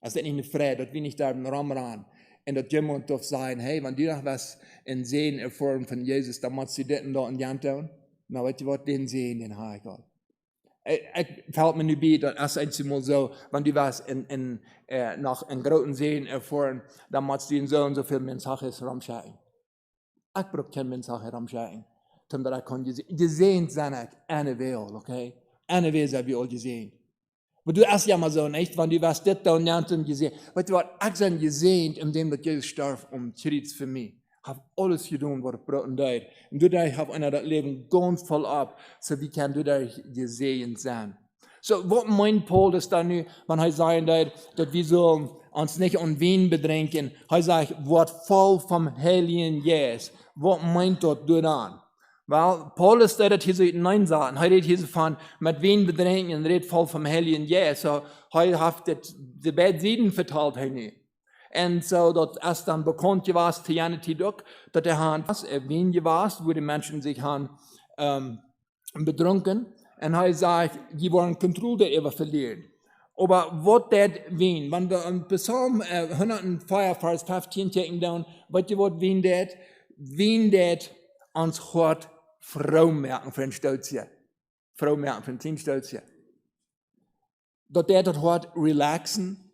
Es ist nicht eine Freude, dass wir nicht da im Raum ran. Und dass jemand darf sagen, hey, wenn du noch was in Sehen erfahren von Jesus, dann musst du das und da in die Hand tun. Na, weißt du was, den Sehen, den habe ich Gott. Es fällt mir nicht bei, dass es einmal so, wenn du was nach einem großen Sehen erfahren, dann musst du in so und so viel Menschen rumschauen. Ich brauche keine Menschen rumschauen. Damit ich kann gesehen sein, eine Welt, okay? Eine Welt habe ich all gesehen. Aber du hast ja mal so nicht, wenn du was das da und das gesehen. Weißt du was, ich habe gesehen, indem Jesus starb, Schritt für mich. Ich habe alles getan, was ich brauche und deit. Und dadurch habe ich das Leben ganz voll ab, so wie kann du dadurch gesehen sein. So, was meint Paul das dann nu, wenn er sagt, dass wir so uns nicht an wen bedrängen? Er sagt, wird voll vom Heiligen Geist. Was meint das dann? Weil Paulus redet hier so in neun Sachen. Er redet hier so von, mit wen bedrängen, und redet voll vom Heiligen Geist. So, er hat die beiden Seiten verteilt hier nicht. Und so, dass es dann bekannt war, zu Janity Duck, dass was erwähnt war, wo die Menschen sich haben, betrunken. Und er sagt, die wollen Kontrolle darüber verlieren. Aber was das wen? Wenn wir im Psalm 104, Vers 15 checken down, weißt du, was wen das? Wen das uns hart Frau merken für ein Stolzje. Frau merken für ein 10 Stolzje. Dass der dort hart relaxen,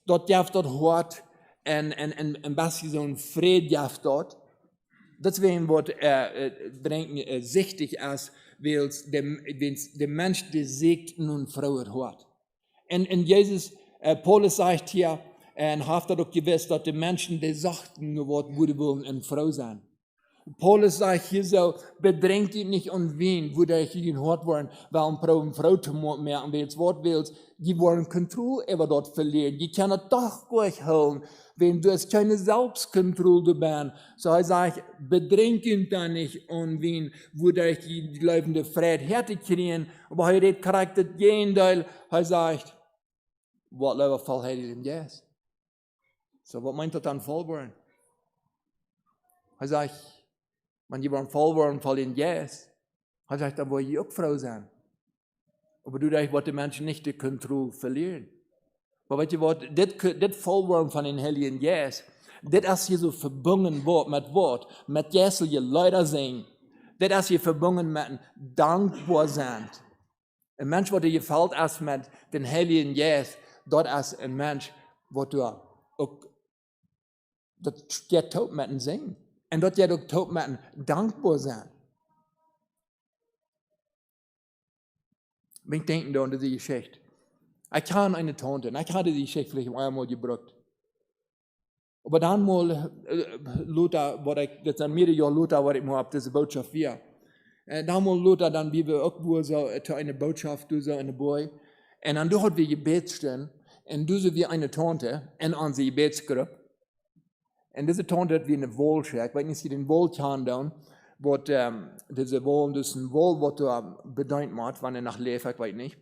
dort darf dort hart ein bisschen so ein Fried darf dort. Deswegen wird sichtig ist, weil der Mensch, der siegt nun Frau hat. Und Jesus, Paulus sagt hier, und hat er doch gewiss, dass die Menschen, die sagten, nur was würde wollen, eine Frau sein. Paulus sagt hier so, bedrängt ihn nicht an wen, wo der hier gehört worden, weil eine Frau zu merken willst, was willst, die wollen Kontrolle über dort verlieren. Die können doch durchholen, wenn du es keine Selbstkontrolle bist. So er sagt, bedrängt ihn da nicht an wen, wo der die laufende Friede Härte kriegen, aber er redet Charakter Gegenteil, er sagt, was lieber Fall hätte ich denn jetzt? So, was meint er dann voll worden? Er sagt, wenn jemand voll worden, voll in Yes. Er sagt, dann will ich auch Frau sein. Aber du denkst, was die Menschen nicht die Kontrolle verlieren. Aber weißt du was, das voll worden von den Heiligen Yes, das ist hier so verbunden mit jässliche Leute singen. Das ist hier verbunden mit dankbar sein. Ein Mensch, der dir gefällt, ist mit den Heiligen Yes, dort ist ein Mensch, der auch, das steht tot mit dem Singen. Und dort ja doch tot mit dankbar sein. Ich denke da an diese Geschichte. Ich kann eine Tante, ich hatte die Geschichte vielleicht einmal gebracht. Aber dann mal, Luther, das sind mehrere Jahre Luther, was ich mal auf diese Botschaft wir. Dann mal Luther, dann wie wir auch wohl so eine Botschaft, du so eine Boy. Und dann dort wir Gebetsstellen, und du so wie eine Tante, in unsere Gebetsgruppe. Und diese Tante hat wie eine Wohlschlag, weil ich den Wohltan down, wo diese Wohl, das ist ein Wohl, was du bedeutet hat, wenn er nach lebt, ich weiß nicht.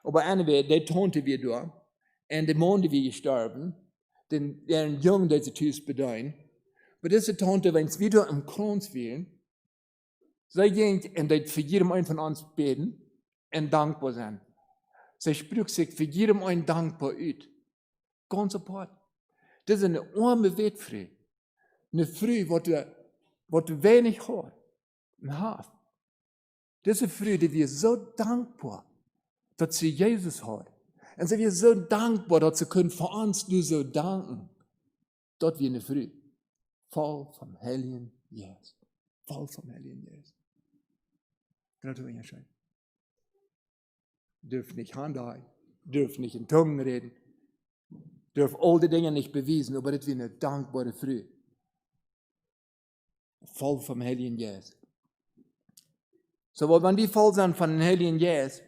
Aber anyway, die Tante wir da, und der Mann, der wir gestorben, der Jungen, der sie tüß bedeutet. Aber diese Tante, wenn es wieder im Kranz wählen, sie gehen und die für jedem einen von uns beten und dankbar sein. Sie spricht sich für jedem einen dankbar aus. Ganz apart. Das ist eine arme Wetfrau. Eine Frau, was du wenig hast. Diese Frau, die wir so dankbar, dass sie Jesus hat. Und sie wir so dankbar, dass sie können für uns nur so danken. Dort wie eine Frau. Voll vom Heiligen Geist. Voll vom Heiligen Geist. Das ist entscheidend. Dürfen nicht handeln, dürfen nicht in Zungen reden, dürfen all die Dinge nicht beweisen, aber das ist eine dankbare Früh. Voll vom Heiligen Geist. So, wenn wir voll sind von dem Heiligen Geist,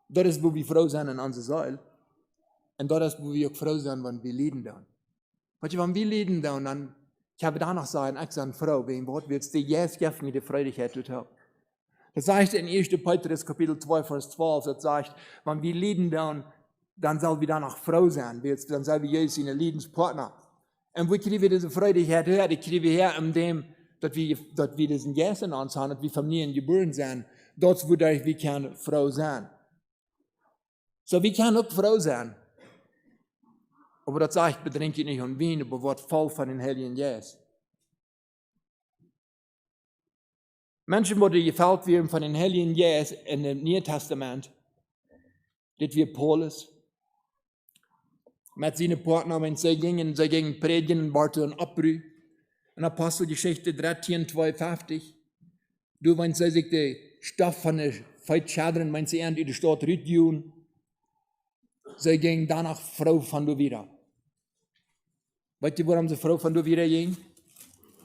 das ist, wo wir froh sind in unserer Seele. Und das ist, wo wir auch froh sind, wenn wir leiden dann. Weißt du, wenn wir leiden dann, ich habe danach sagen, ich sage, Frau, wem Wort willst du jetzt geben mir die Freudigkeit zu haben? Das sagt in 1. Petrus Kapitel 2, Vers 12, das sagt, wenn wir leiden dann soll wir danach froh sein, dann soll wir Jesus in Leidenspartner. Und wo kriegen wir diese Freudigkeit her? Die kriegen wir her, indem, dass wir diesen Jesus in uns haben, dass wir Familien geboren sind. Dort, wo wir können froh sein. So, wir können auch froh sein. Aber das sagt, bedrängt ihr nicht um Wien, aber wird voll von den Heiligen Geist. Menschen, die gefällt werden von den Heiligen Geist in dem Neuen Testament, das wie Paulus. Mit seinen Partnern, wenn sie gingen predigen und warten Abrüh. In Apostelgeschichte 13, 52. Du, wenn sie sich die Stoff von der Feit schadern, wenn sie in die Stadt rütteln, sie gingen danach froh von du wieder. Weißt du, warum sie froh von du wieder gingen?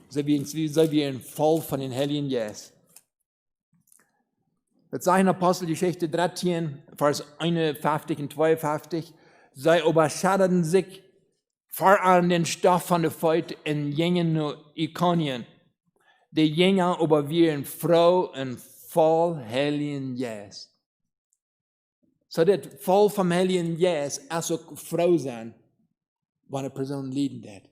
Sie werden voll von den Heiligen Geist. Das sagt in Apostelgeschichte 13, Vers 51 und 52. Sie überschatterten sich vor allem den Stoff von der Feit in gingen nur Ikonien. Die Jünger aber waren froh und voll Heiligen Geist. So das voll vom Heiligen Geist, also froh sein, wenn eine Person leiden wird.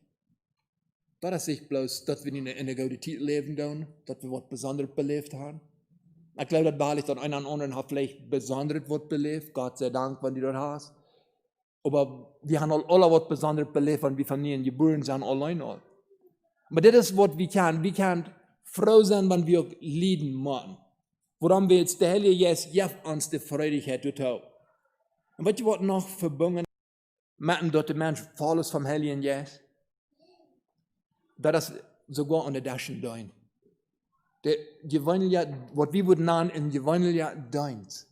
Das ist nicht bloß, dass wir in der guten Zeit leben, dass wir was Besonderes belebt haben. Ich glaube, das wahrlich, dass einer an anderen hat vielleicht Besonderes was belebt, Gott sei Dank, wenn du das hast. Aber wir haben alle was Besonderes belebt, wenn wir Familien geboren sind, allein. Aber das ist, was wir können. Wir können froh sein, wenn wir leiden machen. Woran wir jetzt der Heilige Geist gibt uns die Freudigkeit zu tun. Und weißt du, was noch verbunden mit dass der Mensch voll ist vom Heiligen Geist? Das ist sogar unter Daschen dein. Was wir würden nennen, in gewöhnlicher Dienst.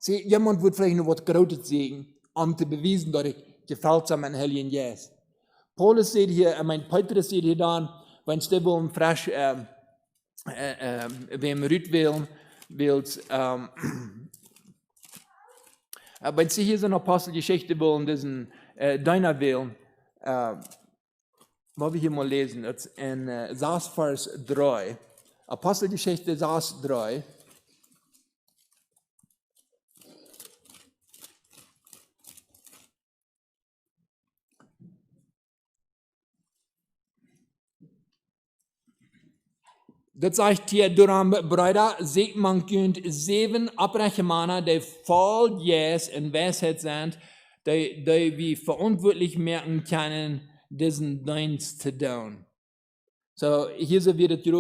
Jemand wird vielleicht noch was Großes sagen, um zu beweisen, dass ich gefällt an meinen Heiligen Geist. Paulus sieht hier, Petrus sieht hier dann, wenn du wollen frisch, wem Rüt willst, wenn sie hier so eine Apostelgeschichte wollen, diesen deiner wählen, wollen wir hier mal lesen, das ist in Vers 3, Apostelgeschichte Vers 3. Das sagt hier, darum, Brüder, seht man könnt 7 abbrechen Männer, die voll Jes in Weisheit sind, die wir verantwortlich merken können, diesen Dienst zu tun. So, hier sind wir, dass du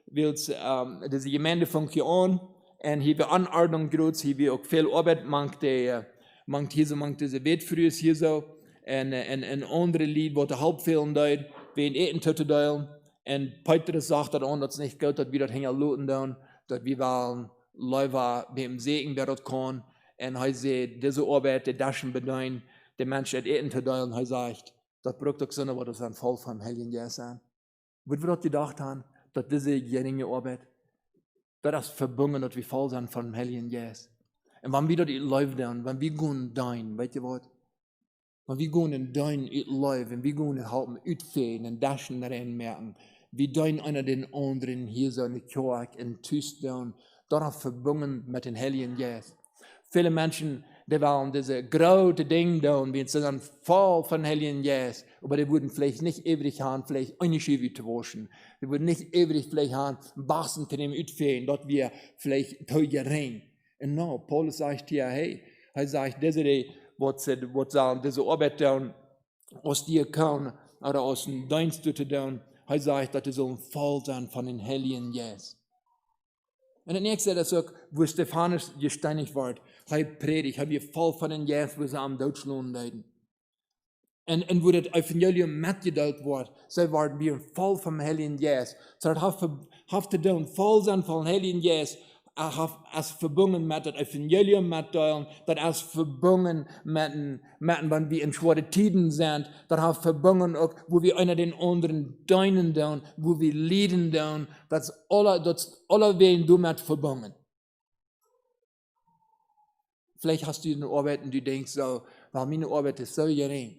willst diese Gemeinde funktionieren, und hier wir Anordnung groß, hier wir auch viel Arbeit, mangt diese Wettfrühes hier so, und andere Lied, wo der Hauptfilm deut, wie in Eten zu teilen. Und Petrus sagt dann, dass es nicht gut, dass wir das hängen luten tun, dass wir wollen, Leute mit dem Segen, der dort kann. Und er sagt, diese Arbeit, die Daschen bedeuten, die Menschen das Eten zu teilen, er sagt, das braucht doch Sinn, aber das ist ein Fall vom Heiligen Geist sein. Wird wir dort gedacht haben, dass diese geringe Arbeit, das ist verbunden, dass wir voll sind vom Heiligen Geist. Und wenn wir dort Leute tun, wenn wir gehen dein, weißt du was? Wenn wir gehen in dein Leib, wenn wir gehen halten, utfehlen, und Daschen darin merken, wie dein einer den anderen hier so in der Kirche, in Tüstdown, darauf verbunden mit dem Heiligen Geist. Viele Menschen, die wollen diese große Dinge tun, wie sie dann voll von Heiligen Geist, aber die würden vielleicht nicht ewig haben, vielleicht eine Schiebe zu waschen. Die würden nicht ewig vielleicht haben, Basen zu dem utfehlen, dort wir vielleicht teuer. Und no, Paulus sagt hier, hey, er sagt, diese diese Arbeit tun, aus dir kann, oder aus dem Dienst zu tun, er sagt, dass sie sollen voll sein von den Heiligen Geist. Und das nächste ist auch, wo Stephanus gesteinigt wird, er predigt, er wird voll von den Geist, wo sie am Deutschland leiden. Und wo das Evangelium mitgeteilt wird, sie werden wir voll vom Heiligen Geist. So das hat zu tun, voll sein von dem Heiligen Geist, als verbunden mit das Evangelium mitteilen, das ist verbunden mit, wenn wir in schwere Tiden sind, das ist verbunden auch, wo wir einer den anderen dienen tun, wo wir lieben tun, das alle Wegen damit verbunden. Vielleicht hast du eine Arbeit und du denkst so, weil meine Arbeit ist so gering.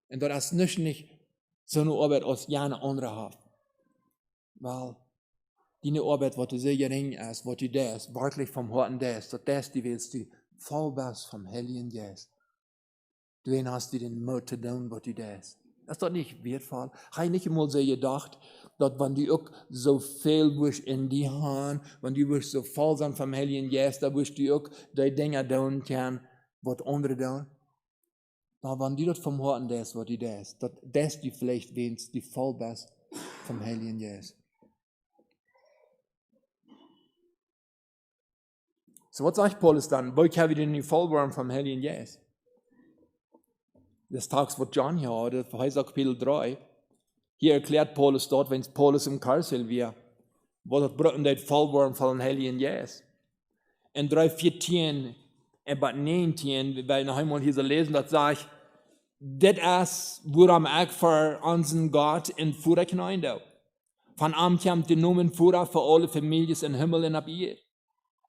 Und das ist nicht so eine Arbeit, als jene andere hat. Weil die Arbeit, was so gering ist, was du das, wirklich vom Herzen das, das die willst du voll bist vom Heiligen Geist. Du hast du den Mut zu tun, was du das. Das ist doch nicht wertvoll. Habe ich nicht einmal so gedacht, dass wenn du auch so viel wirst in die Hand, wenn du wirst so voll sein vom Heiligen Geist, da wirst du auch die Dinge tun können, was andere tun. Aber wenn du das vom Herzen das, was du das du vielleicht wennst, die voll bist vom Heiligen Geist. So, was sagt Paulus dann? Wo kann ich denn nicht voll werden vom Heiligen Geist? Das Tags, was John hier hat, das heißt Kapitel 3. Hier erklärt Paulus dort, wenn Paulus im Karsel wäre, wo das Brücken dort voll werden vom Heiligen Geist. In 3,14, aber 19, wir werden noch einmal hier so lesen, das sagt, das ist, woran ich für unseren Gott in Führer hinein. Von am kommt die Nomen Führer für alle Familien in Himmel und auf Erde.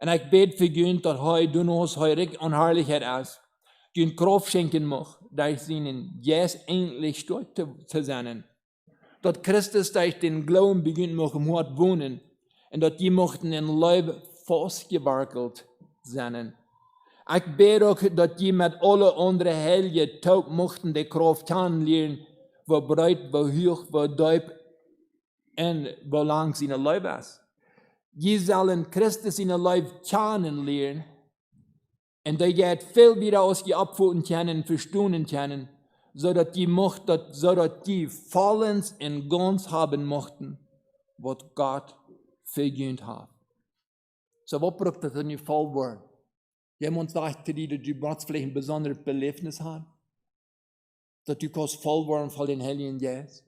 Und ich bete für Gott, dass heute du uns heurig und Herrlichkeit ist. Gott Kraft schenken mag, dass ich ihnen jetzt endlich stark zu sein. Dass Christus durch den Glauben beginnt mag im Hort wohnen. Und dass die mochten in Leib festgebarkelt sein. Ich bete auch, dass die mit alle anderen Heiligen taub mochten die Kraft kennenlernen, wo breit, wo hoch, wo deep und wo lang seine Leib ist. Die sollen Christus in ihr Leib kennenlernen. Und die geht viel wieder aus die Abfuhren können, verstehen können, so dass die vollends und ganz haben mochten, was Gott vergönnt hat. So, was braucht das nicht voll werden? Jemand sagt zu dir, dass du vielleicht ein besonderes Belebnis hast, dass du kannst voll werden von den Heiligen Geist.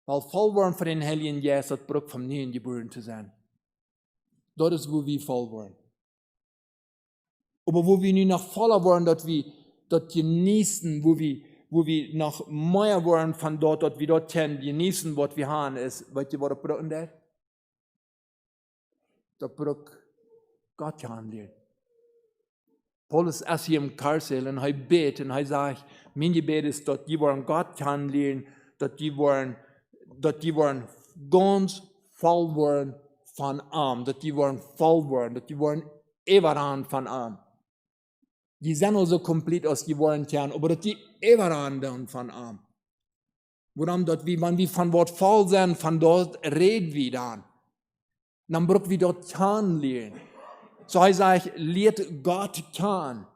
Weil voll werden von den Heiligen Geist, das braucht vom Neuen geboren zu sein. Das ist, wo wir voll werden. Aber wo wir nicht noch voller werden, dass wir das genießen, wo wir noch mehr werden von dort, dass wir dort genießen, was wir haben, ist, weißt du, was das braucht das? Das braucht Gott kennenlernen. Paulus ist hier im Karsel und er betet und er sagt, mein Gebet ist, dass die wollen Gott kennenlernen, dass die wollen ganz voll werden von ihm, dass die wollen voll werden, dass die wollen überall von ihm. Die sind also komplett aus die wollen können, aber dass die überall dann von ihm. Woran, wenn wir von Wort voll sind, von dort reden wir dann. Dann brauchen wir dort kennenlernen. So ich sage, lehrt Gott kennen.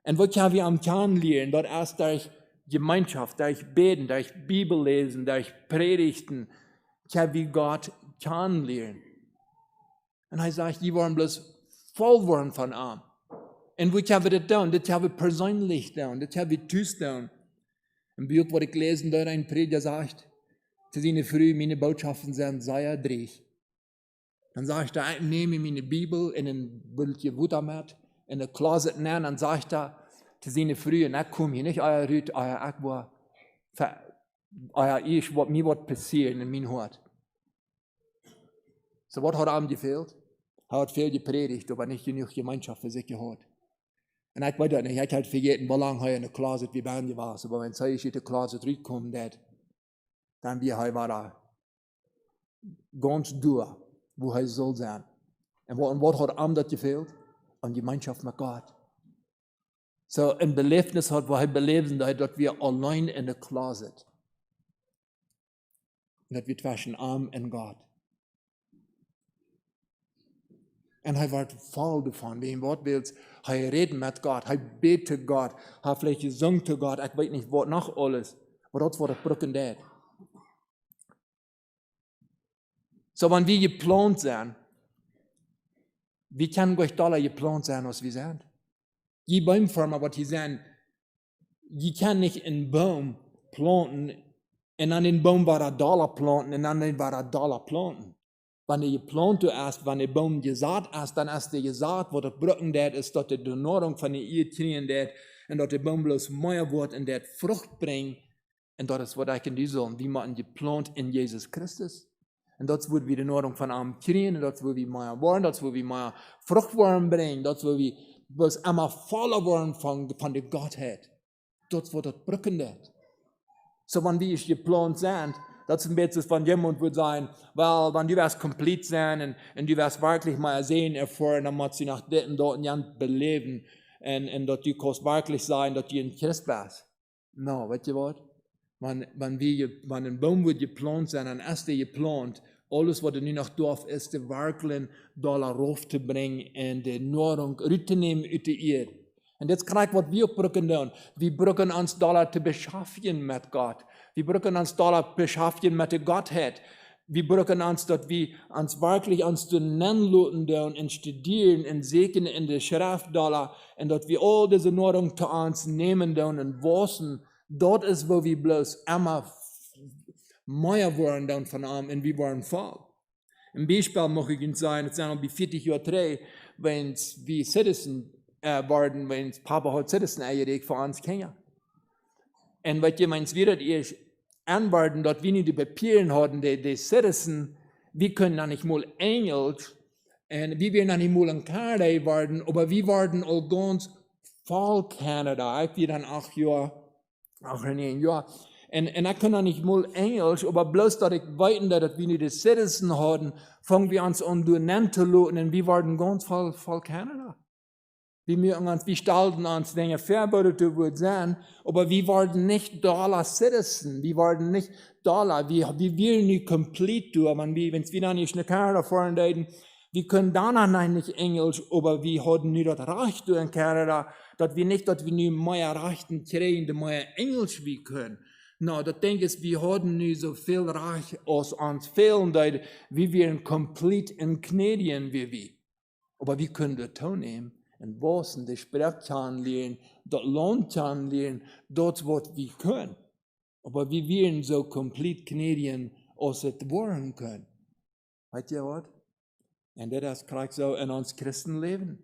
Und wo können wir am kennenlernen? Dort erst durch Gemeinschaft, durch Beten, durch Bibellesen, durch Predigten, können wir Gott kennenlernen. Und ich sage, die wollen bloß voll werden von ihm. Und wo können wir das tun? Das können wir persönlich tun, das können wir tust tun. Im Buch, wo ich lesen, dort ein Prediger sagt, zu seiner Früh, meine Botschaften sind sehr dreich. Dann sage ich da, ich nehme meine Bibel in ein Bildchen Wutter mit, in der Closet nehmen, dann sage ich da, zu seiner Früh, und ich komme hier nicht, euer Rüt, euer Aqua, euer Ich, was mir wird passieren in mein Hort. So, was hat ihm gefehlt? Er hat viel gepredigt, aber nicht genug Gemeinschaft für sich gehabt. Und ich weiß nicht, ich habe halt vergessen, wie lange er in der Closet wie Band war. Aber wenn ich in der Closet reinkomme, dann war er ganz durch, wo er soll sein. Und was hat ihm das gefehlt? Und Gemeinschaft mit Gott. So ein Belebnis hat, wo er beleben, dass wir allein in der Closet. Und dass wir zwischen ihm und Gott. Und er wird voll davon, wie ihm Wort willst, er redet mit Gott, er betet Gott, er vielleicht gesungen zu Gott, ich weiß nicht, was noch alles. Aber das war das Brücken das. So, wenn wir geplant sind, wie kann euch da geplant sein, was wir sind? Die Baumfirma, was die sind, die kann nicht einen Baum planten und an den Baum war $1 planten und an den war $1 planten. Wenn du geplant hast, wenn der Baum gesät ist, dann ist der gesät, wo das Brücken das ist, dass die Nahrung von der Erde kriegen das, und dass der Baum bloß mehr wird und das Frucht bringt. Und das ist, was ich in dieser Sache, wie man geplant in Jesus Christus. Und das wird wir die Nahrung von ihm kriegen, und das wird wir mehr werden, das wird wir mehr Frucht bringen, das wird wir bloß immer voller werden von der Gottheit. Das wird das Brücken das. So, wenn wir geplant sind, das ist ein bisschen, wenn jemand würde sagen, weil, wenn du wirst komplett sein und du wirst wirklich mal sehen, erfahren, dann musst du nach diesem dort ganz beleben und dass du kannst wirklich sein, dass du ein Christ bist. No, weißt du was? Wenn ein Baum wird geplant sein, dann ist der geplant, alles, was du nicht noch darf, ist, die wirklich Dollar raufzubringen und die Nahrung rauszunehmen aus der Erde. Und jetzt kriegt was wir brücken tun. Wir brücken uns Dollar zu beschaffen mit Gott. Wir brücken uns Dollar beschaffen mit der Gottheit. Wir brücken uns, dass wir uns wirklich uns zu nennen tun und studieren und segnen in der Schrift Dollar und dass wir all diese Nahrung zu uns nehmen tun und waschen. Dort ist, wo wir bloß immer mehr werden dann von ihm und wir werden voll. Ein Beispiel möchte ich Ihnen sagen, es sind wie 40 Jahre drei, wenn wir Citizen waren, wenn Papa hat Citizen eingelegt für uns Kinder. Und was jemand wieder ist, anwarten, dass wir nicht die Papiere hatten, die Citizen, wir können dann nicht mal Englisch, und wir werden dann nicht mal in Kanada werden, aber wir waren all ganz voll Kanada. Ich bin dann 8 Jahre, auch in 1 Jahr. Und ich kann dann nicht mal Englisch, aber bloß, dass ich weiß, dass wir nicht die Citizen hatten, fangen wir uns an, durcheinander zu lassen, und wir waren ganz voll Kanada. Wir stellten uns Dinge vorbereitet wird sein, aber wir waren nicht Dollar Citizen, wir waren nicht Dollar, wir will nicht komplett durch, wenn wir dann nicht in Kanada fahren würden, wir können danach nicht Englisch, aber wir hatten nicht das Recht in Kanada, dass wir nicht mehr Rechten kriegen, die mehr Englisch wie können. No, das Ding ist, wir hatten nicht so viel Recht aus uns fehlen, wie wir komplett in Canadien wie wir. Aber wir können das tun nehmen. Und was die Sprache lernen, das Land lernen, das, was wir können. Aber wir werden so komplett Canadien aus es werden können. Weißt ihr was? Und das kriegt so in uns Christenleben.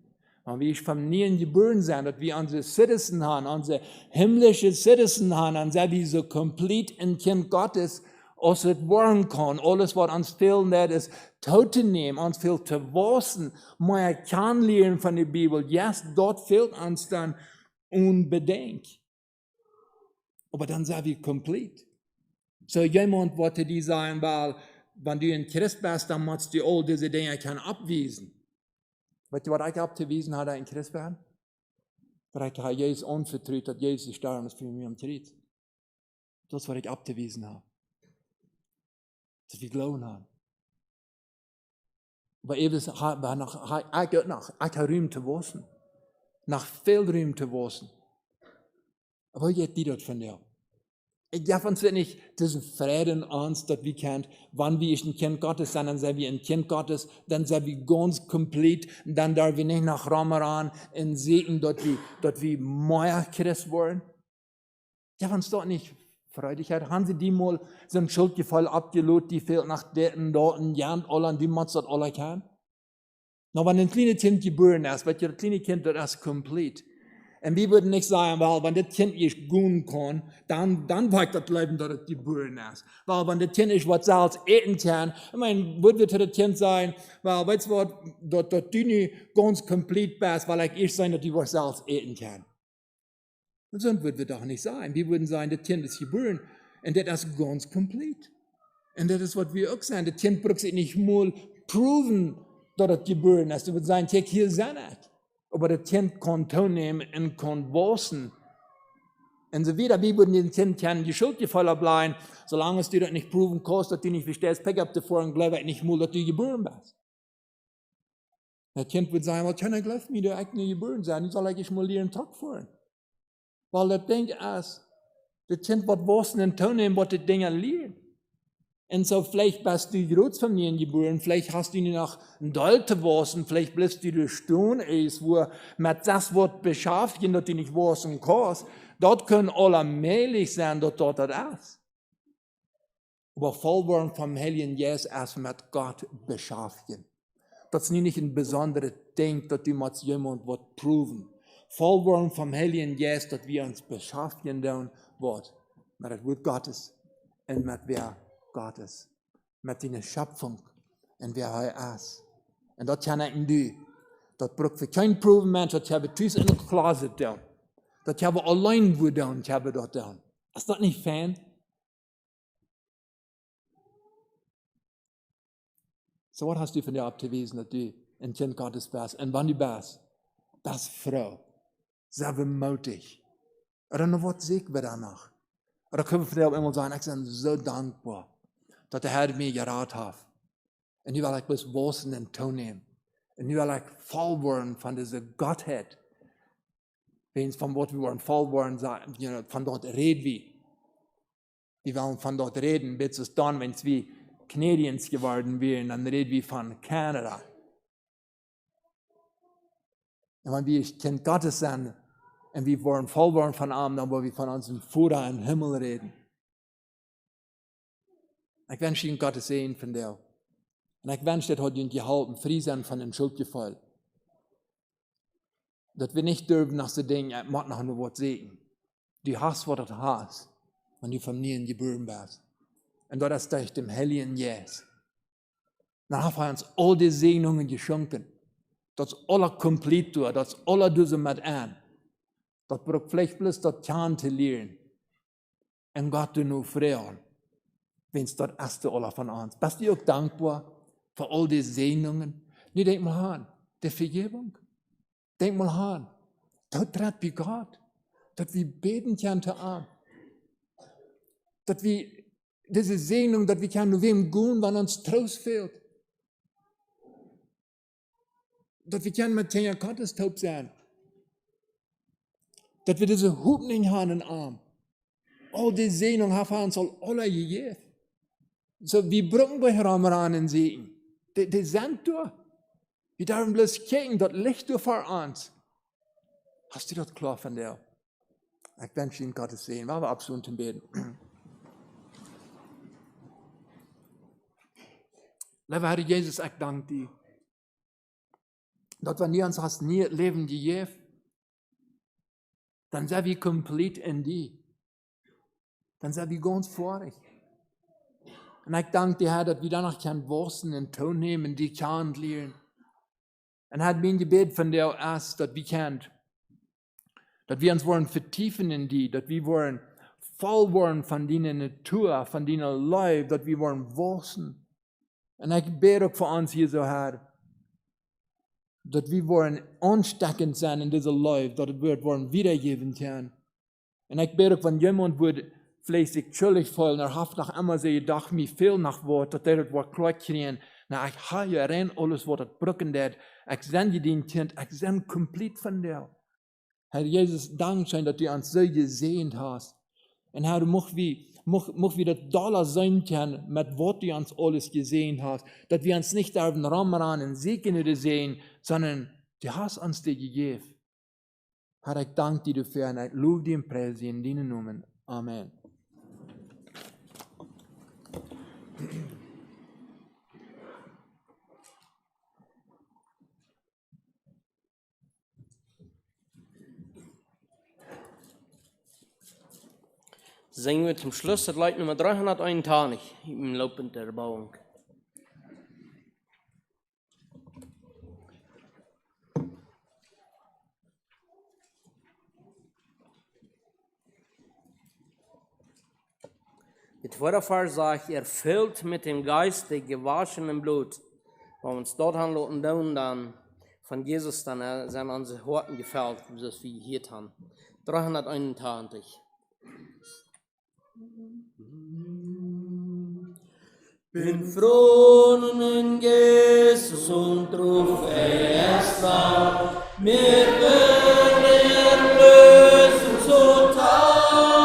Wenn wir vom Nieren geboren sind, dass wir unsere Citizen haben, unsere himmlische Citizen haben, dann sind wir so komplett ein Kind Gottes, als es werden kann. Alles, was uns fehlt, ist, zu nehmen, uns fehlt zu waschen, mehr kennenlernen von der Bibel. Yes, dort fehlt uns dann unbedingt. Aber dann sind wir komplett. So jemand wollte die sagen, weil, wenn du ein Christ bist, dann musst du all diese Dinge abweisen. Weißt du, was ich abzuweisen habe, ein Christ bin? Weil ich habe Jesus anvertraut, dass Jesus gestorben ist für mich am Kreuz. Das ist, was ich abzuweisen habe. Dass wir glauben haben. Aber ich habe Ruhm zu waschen. Nach viel Ruhm zu waschen. Aber jetzt die dort von dir. Ich darf uns nicht diesen Frieden uns, dass wir kennt, wann wir ein Kind Gottes sind, dann sind wir ein Kind Gottes, dann sind wir ganz komplett, dann darf wir nicht nach Ramadan und sehen, dass wir mehr Christ werden. Ich darf uns doch nicht Freudigkeit. Haben Sie die mal so ein Schuldgefall abgelotet, die fehlt nach dort, ja, alle, die muss das alle kennen. Na, wenn ein kleines Kind geboren ist, weil das kleine Kind, das ist komplett. Und wir würden nicht sagen, weil wenn das Kind nicht gehen kann, dann wird das Leben, dass es geboren ist. Weil wenn das Kind nicht was selbst essen kann, ich meine, würden wir zu dem Kind sagen, weil, weißt du was, dass du nicht ganz komplett bist, weil ich sein, dass du was selbst essen kann. Und so würden wir doch nicht sagen. Wir würden sagen, das Kind ist geboren und das ist ganz komplett. Und das ist, was wir auch sagen. Das Kind braucht sich nicht mal proven, dass es geboren ist. Du würdest sagen, check hier sein nicht. Aber das Kind kann teilnehmen und kann waschen. Und so wieder, wir würden dem Kind die Schuld gefallen bleiben, solange du das nicht proven kannst, dass du nicht verstehst, pick up davor und glaube ich nicht mal, dass du geboren bist. Das Kind würde sagen, well, kann ich glauben, mir, dass ich nicht geboren sein, ich soll eigentlich mal ihren Tag fahren. Weil das Ding ist, das Kind wird waschen und teilnehmen, was die Dinge lernen. Und so vielleicht bist du Großfamilien geboren, vielleicht hast du nicht noch ein Dalte waschen, vielleicht bleibst du durch Stunde ist, wo mit das Wort beschäftigen, dass du nicht waschen kannst. Dort können alle allmählich sein, dass dort das ist. aber voll worden vom Heiligen Geist erst mit Gott beschaffen. Das ist nicht ein besonderes Ding, dass du mit jemand wird prüfen. Voll worden vom Heiligen Geist, dass wir uns beschaffen dann wird. Mit das Wort Gottes und mit wer Gottes. Mit der Schöpfung und wer er ist. Und das kann ich nicht. Das braucht für kein Proven Mensch, das habe ich in der Closet down. Das habe ich allein wo down, ich habe dort down. Ist das nicht fein? So was hast du von dir abzuwiesen, dass du ein Kind Gottes bist? Und wenn du bist Frau, sehr mutig. Oder noch was sieg wir danach? Oder können wir von dir immer sagen, ich bin so dankbar, dass der Herr mir geraten hat. Und nu will ich bloß Wosen und Ton nehmen. Und nu will ich voll werden von dieser Gottheit. Wenn es von was wir wollen voll werden, von dort reden wir. Wir wollen von dort reden, bis es dann, wenn es wie Canadiens geworden wären, dann reden wir von Kanada. Und wenn wir Kind Gottes sind, und wir wollen voll werden von ihm, dann wollen wir von unserem Vater im Himmel reden. Ich wünsche Ihnen Gottes Segen von dir. Und ich wünsche, dass heute gehalten, frei sein von dem Schuldgefühl. Dass wir nicht dürfen, nach so denken, ich muss noch nur was sehen. Du hast, was du hast, wenn du von mir geboren bist. Und das ist durch den Heiligen Geist. Dann hat er uns all die Segnungen geschenkt. Das ist alles komplett durch, das ist alles durch mit an. Das braucht vielleicht bloß das Kern zu lernen. Und Gott du nur freuen, wenn es das erste alles von uns. Bist du auch dankbar für all die Segnungen? Nee, denk mal an, die Vergebung. Denk mal an, das tritt bei Gott. Dass wir beten können zu ihm. Dass wir diese Segnung, dass wir können wem gehen, wenn uns Trost fehlt. Dass wir können mit Kinder Gottes taub sein. Dass wir diese Hoffnung haben in Arm. All die Segnung haben wir uns alle gegeben. So, wir brauchen bei Rahmen in Segen. Die sind da. Wir dürfen bloß kicken, das Licht da vor uns. Hast du das klar von dir? Ich wünsche Ihnen Gottes Segen. Wollen wir absolut beten? Lieber Herr Jesus, ich danke dir. Dass wenn du uns hast nie Leben gegeben, dann sind wir komplett in dir. Dann sind wir ganz vorig. Und ich danke dir, Herr, dass wir danach keinen Worsen und Ton nehmen, die kann lernen. Und hat mir ein Gebet von dir erst, dass wir können, dass wir uns wollen vertiefen in die, dass wir wollen voll werden von deiner Natur, von deiner Leib, dass wir wollen wachsen. Und ich bete auch für uns hier so, Herr, dass wir wollen ansteckend sein in dieser Leib, dass wir wollen wiedergeben können. Und ich bete auch, wenn jemand wird vielleicht sich schuldig fühlen, hat nach immer so gedacht, mir fehlt nach Wort, dass das Wort klar kriegen. Na, ich habe ja rein alles, was das brücken wird. Ich sende dir den Kind, ich sende komplett von dir. Herr Jesus, Dankeschön, dass du uns so gesehen hast. Und Herr, mach wie das Dollar sein kann, mit was du uns alles gesehen hast. Dass wir uns nicht auf den Rahmen und Segen sehen, sondern du hast uns die gegeben. Herr, ich danke dir dafür und ich lobe dir und preise dir in deinen Namen. Amen. Singen wir zum Schluss das Lied Nummer 321 im Laufen der Erbauung. Der zweite Vers sagt, erfüllt mit dem Geist der gewaschenen Blut. Wenn wir uns dort handeln dann von Jesus dann sind unsere Horten gefällt, das wir hier haben. 321. Bin frohen Jesus und rufe es an, mir wird Erlösung zuteil.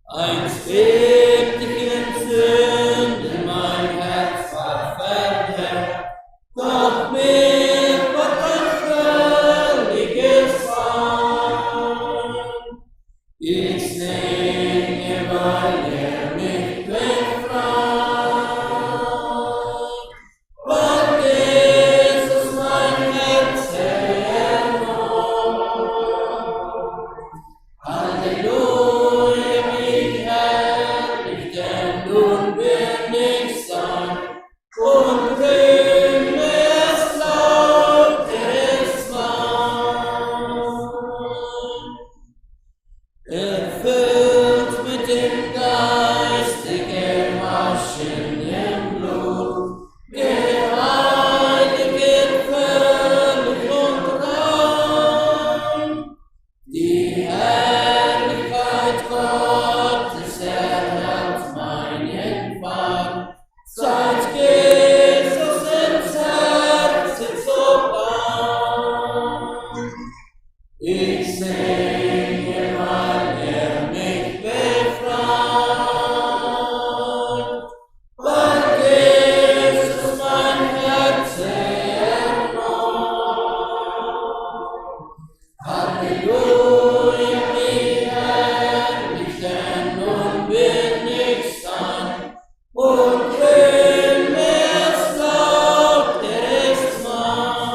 Einst lebte ich in Sünden, mein Herz war verderbt, doch mir wird ein völliges Heil. Ich singe, weil mich befreit. Ich singe, weil mich befreit, weil Jesus mein Herz erneut. Halleluja, wie herrlich, denn nun bin ich sein und will mir es laut, der ist mein.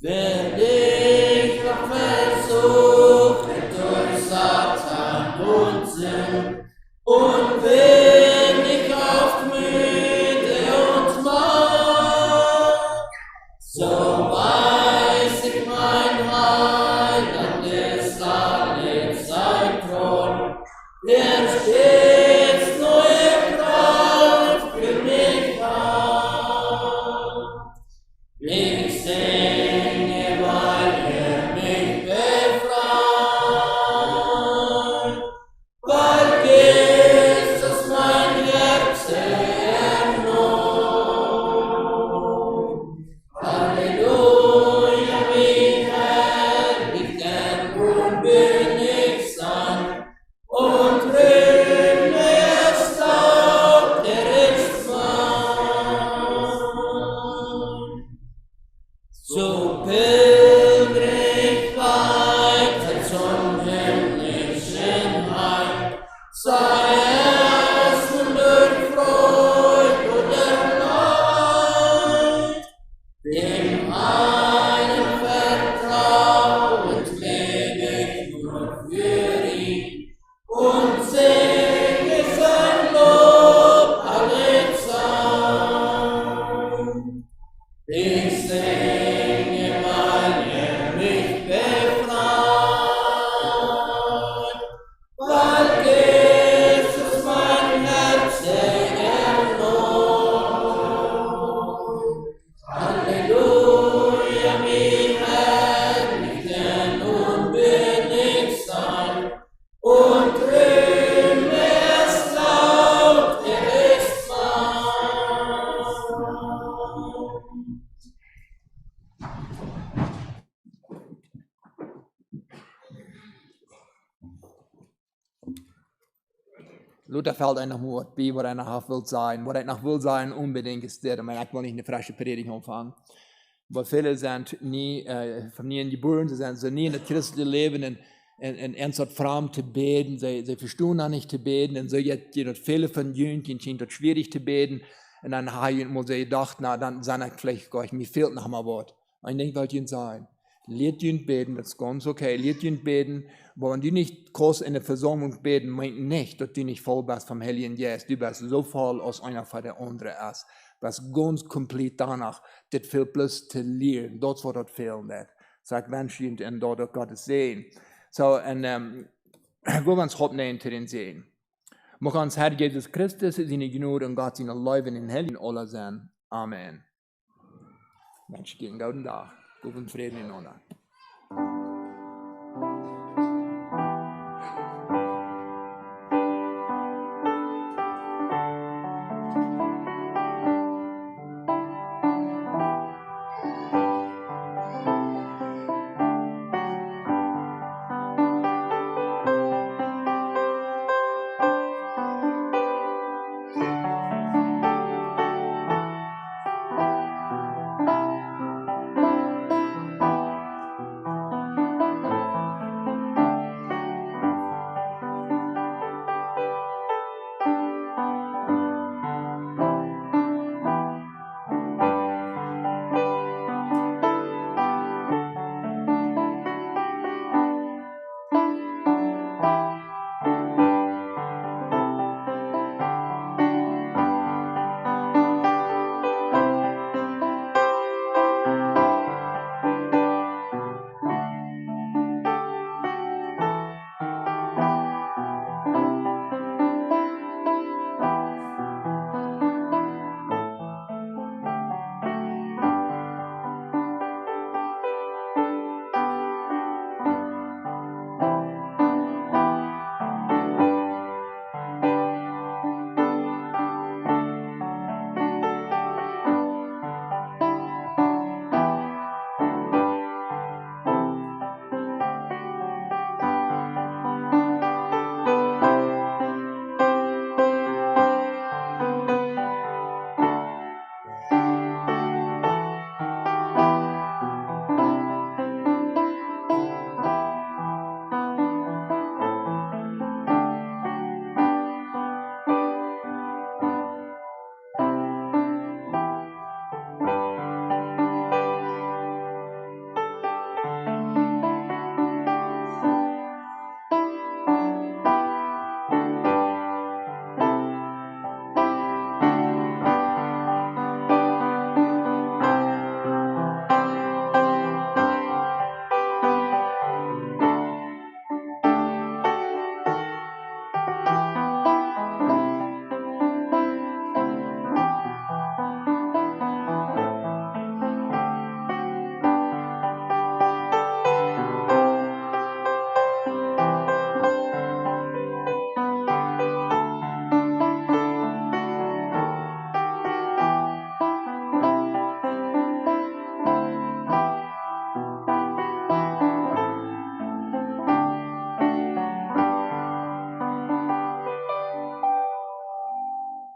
Werd ich doch versucht durch Satan und Sinn und bin ich oft müde und matt, so weiß ich, mein Heiland ist alles sein Thron, der stets neue Kraft für mich hat. Ich singe, weil mich befreit, weil Jesus mein Herz erneut. Halleluja, wie herrlich, denn nun bin ich sein und rühme es laut, der ist mein. So pilger ich weiter zum himmlischen Heim, sei es nun durch Freud oder Leid, dem einen vertrauend lebe ich nur für ihn und singe sein Lob alle Zeit. Ich singe, weil mich befreit, weil Jesus mein Herz erneut. Halleluja, wie herrlich, denn nun bin ich sein und rühme es laut, er ist mein. Luther fällt einer Mut, wie wat einer noch will sein. Wat einer noch will sein, unbedingt ist das. Ich meine, ich will nicht eine frische Predigt anfangen. Aber viele sind nie, von nie geboren, sie sind so nie in das christliche Leben und ernsthaft fromm zu beten. Sie verstehen auch nicht zu beten. Und so jetzt viele von Jungen, die scheinen das schwierig zu beten. Und dann haben sie gedacht, na, dann sind vielleicht, Gott, mir fehlt noch mal was. Und ich denke, was ihnen sein. Lehrt ihn beten, das ist ganz okay. Lehrt ihn beten, aber wenn du nicht groß in der Versammlung beten, meint nicht, dass du nicht voll bist vom Heiligen Geist. Du bist so voll, als einer von der anderen ist. Du bist ganz komplett danach. Das fehlt bloß zu lernen. Das ist, was das fehlt nicht. Sagt Menschen, und dort Gottes sehen. So, und wir wollen uns aufnehmen zu den Sehen. Mag uns Herr Jesus Christus, seine Gnade und Gott, seine Leuben in Heiligen alle sein. Amen. Menschen, guten Tag. Guten Frieden in Ordnung.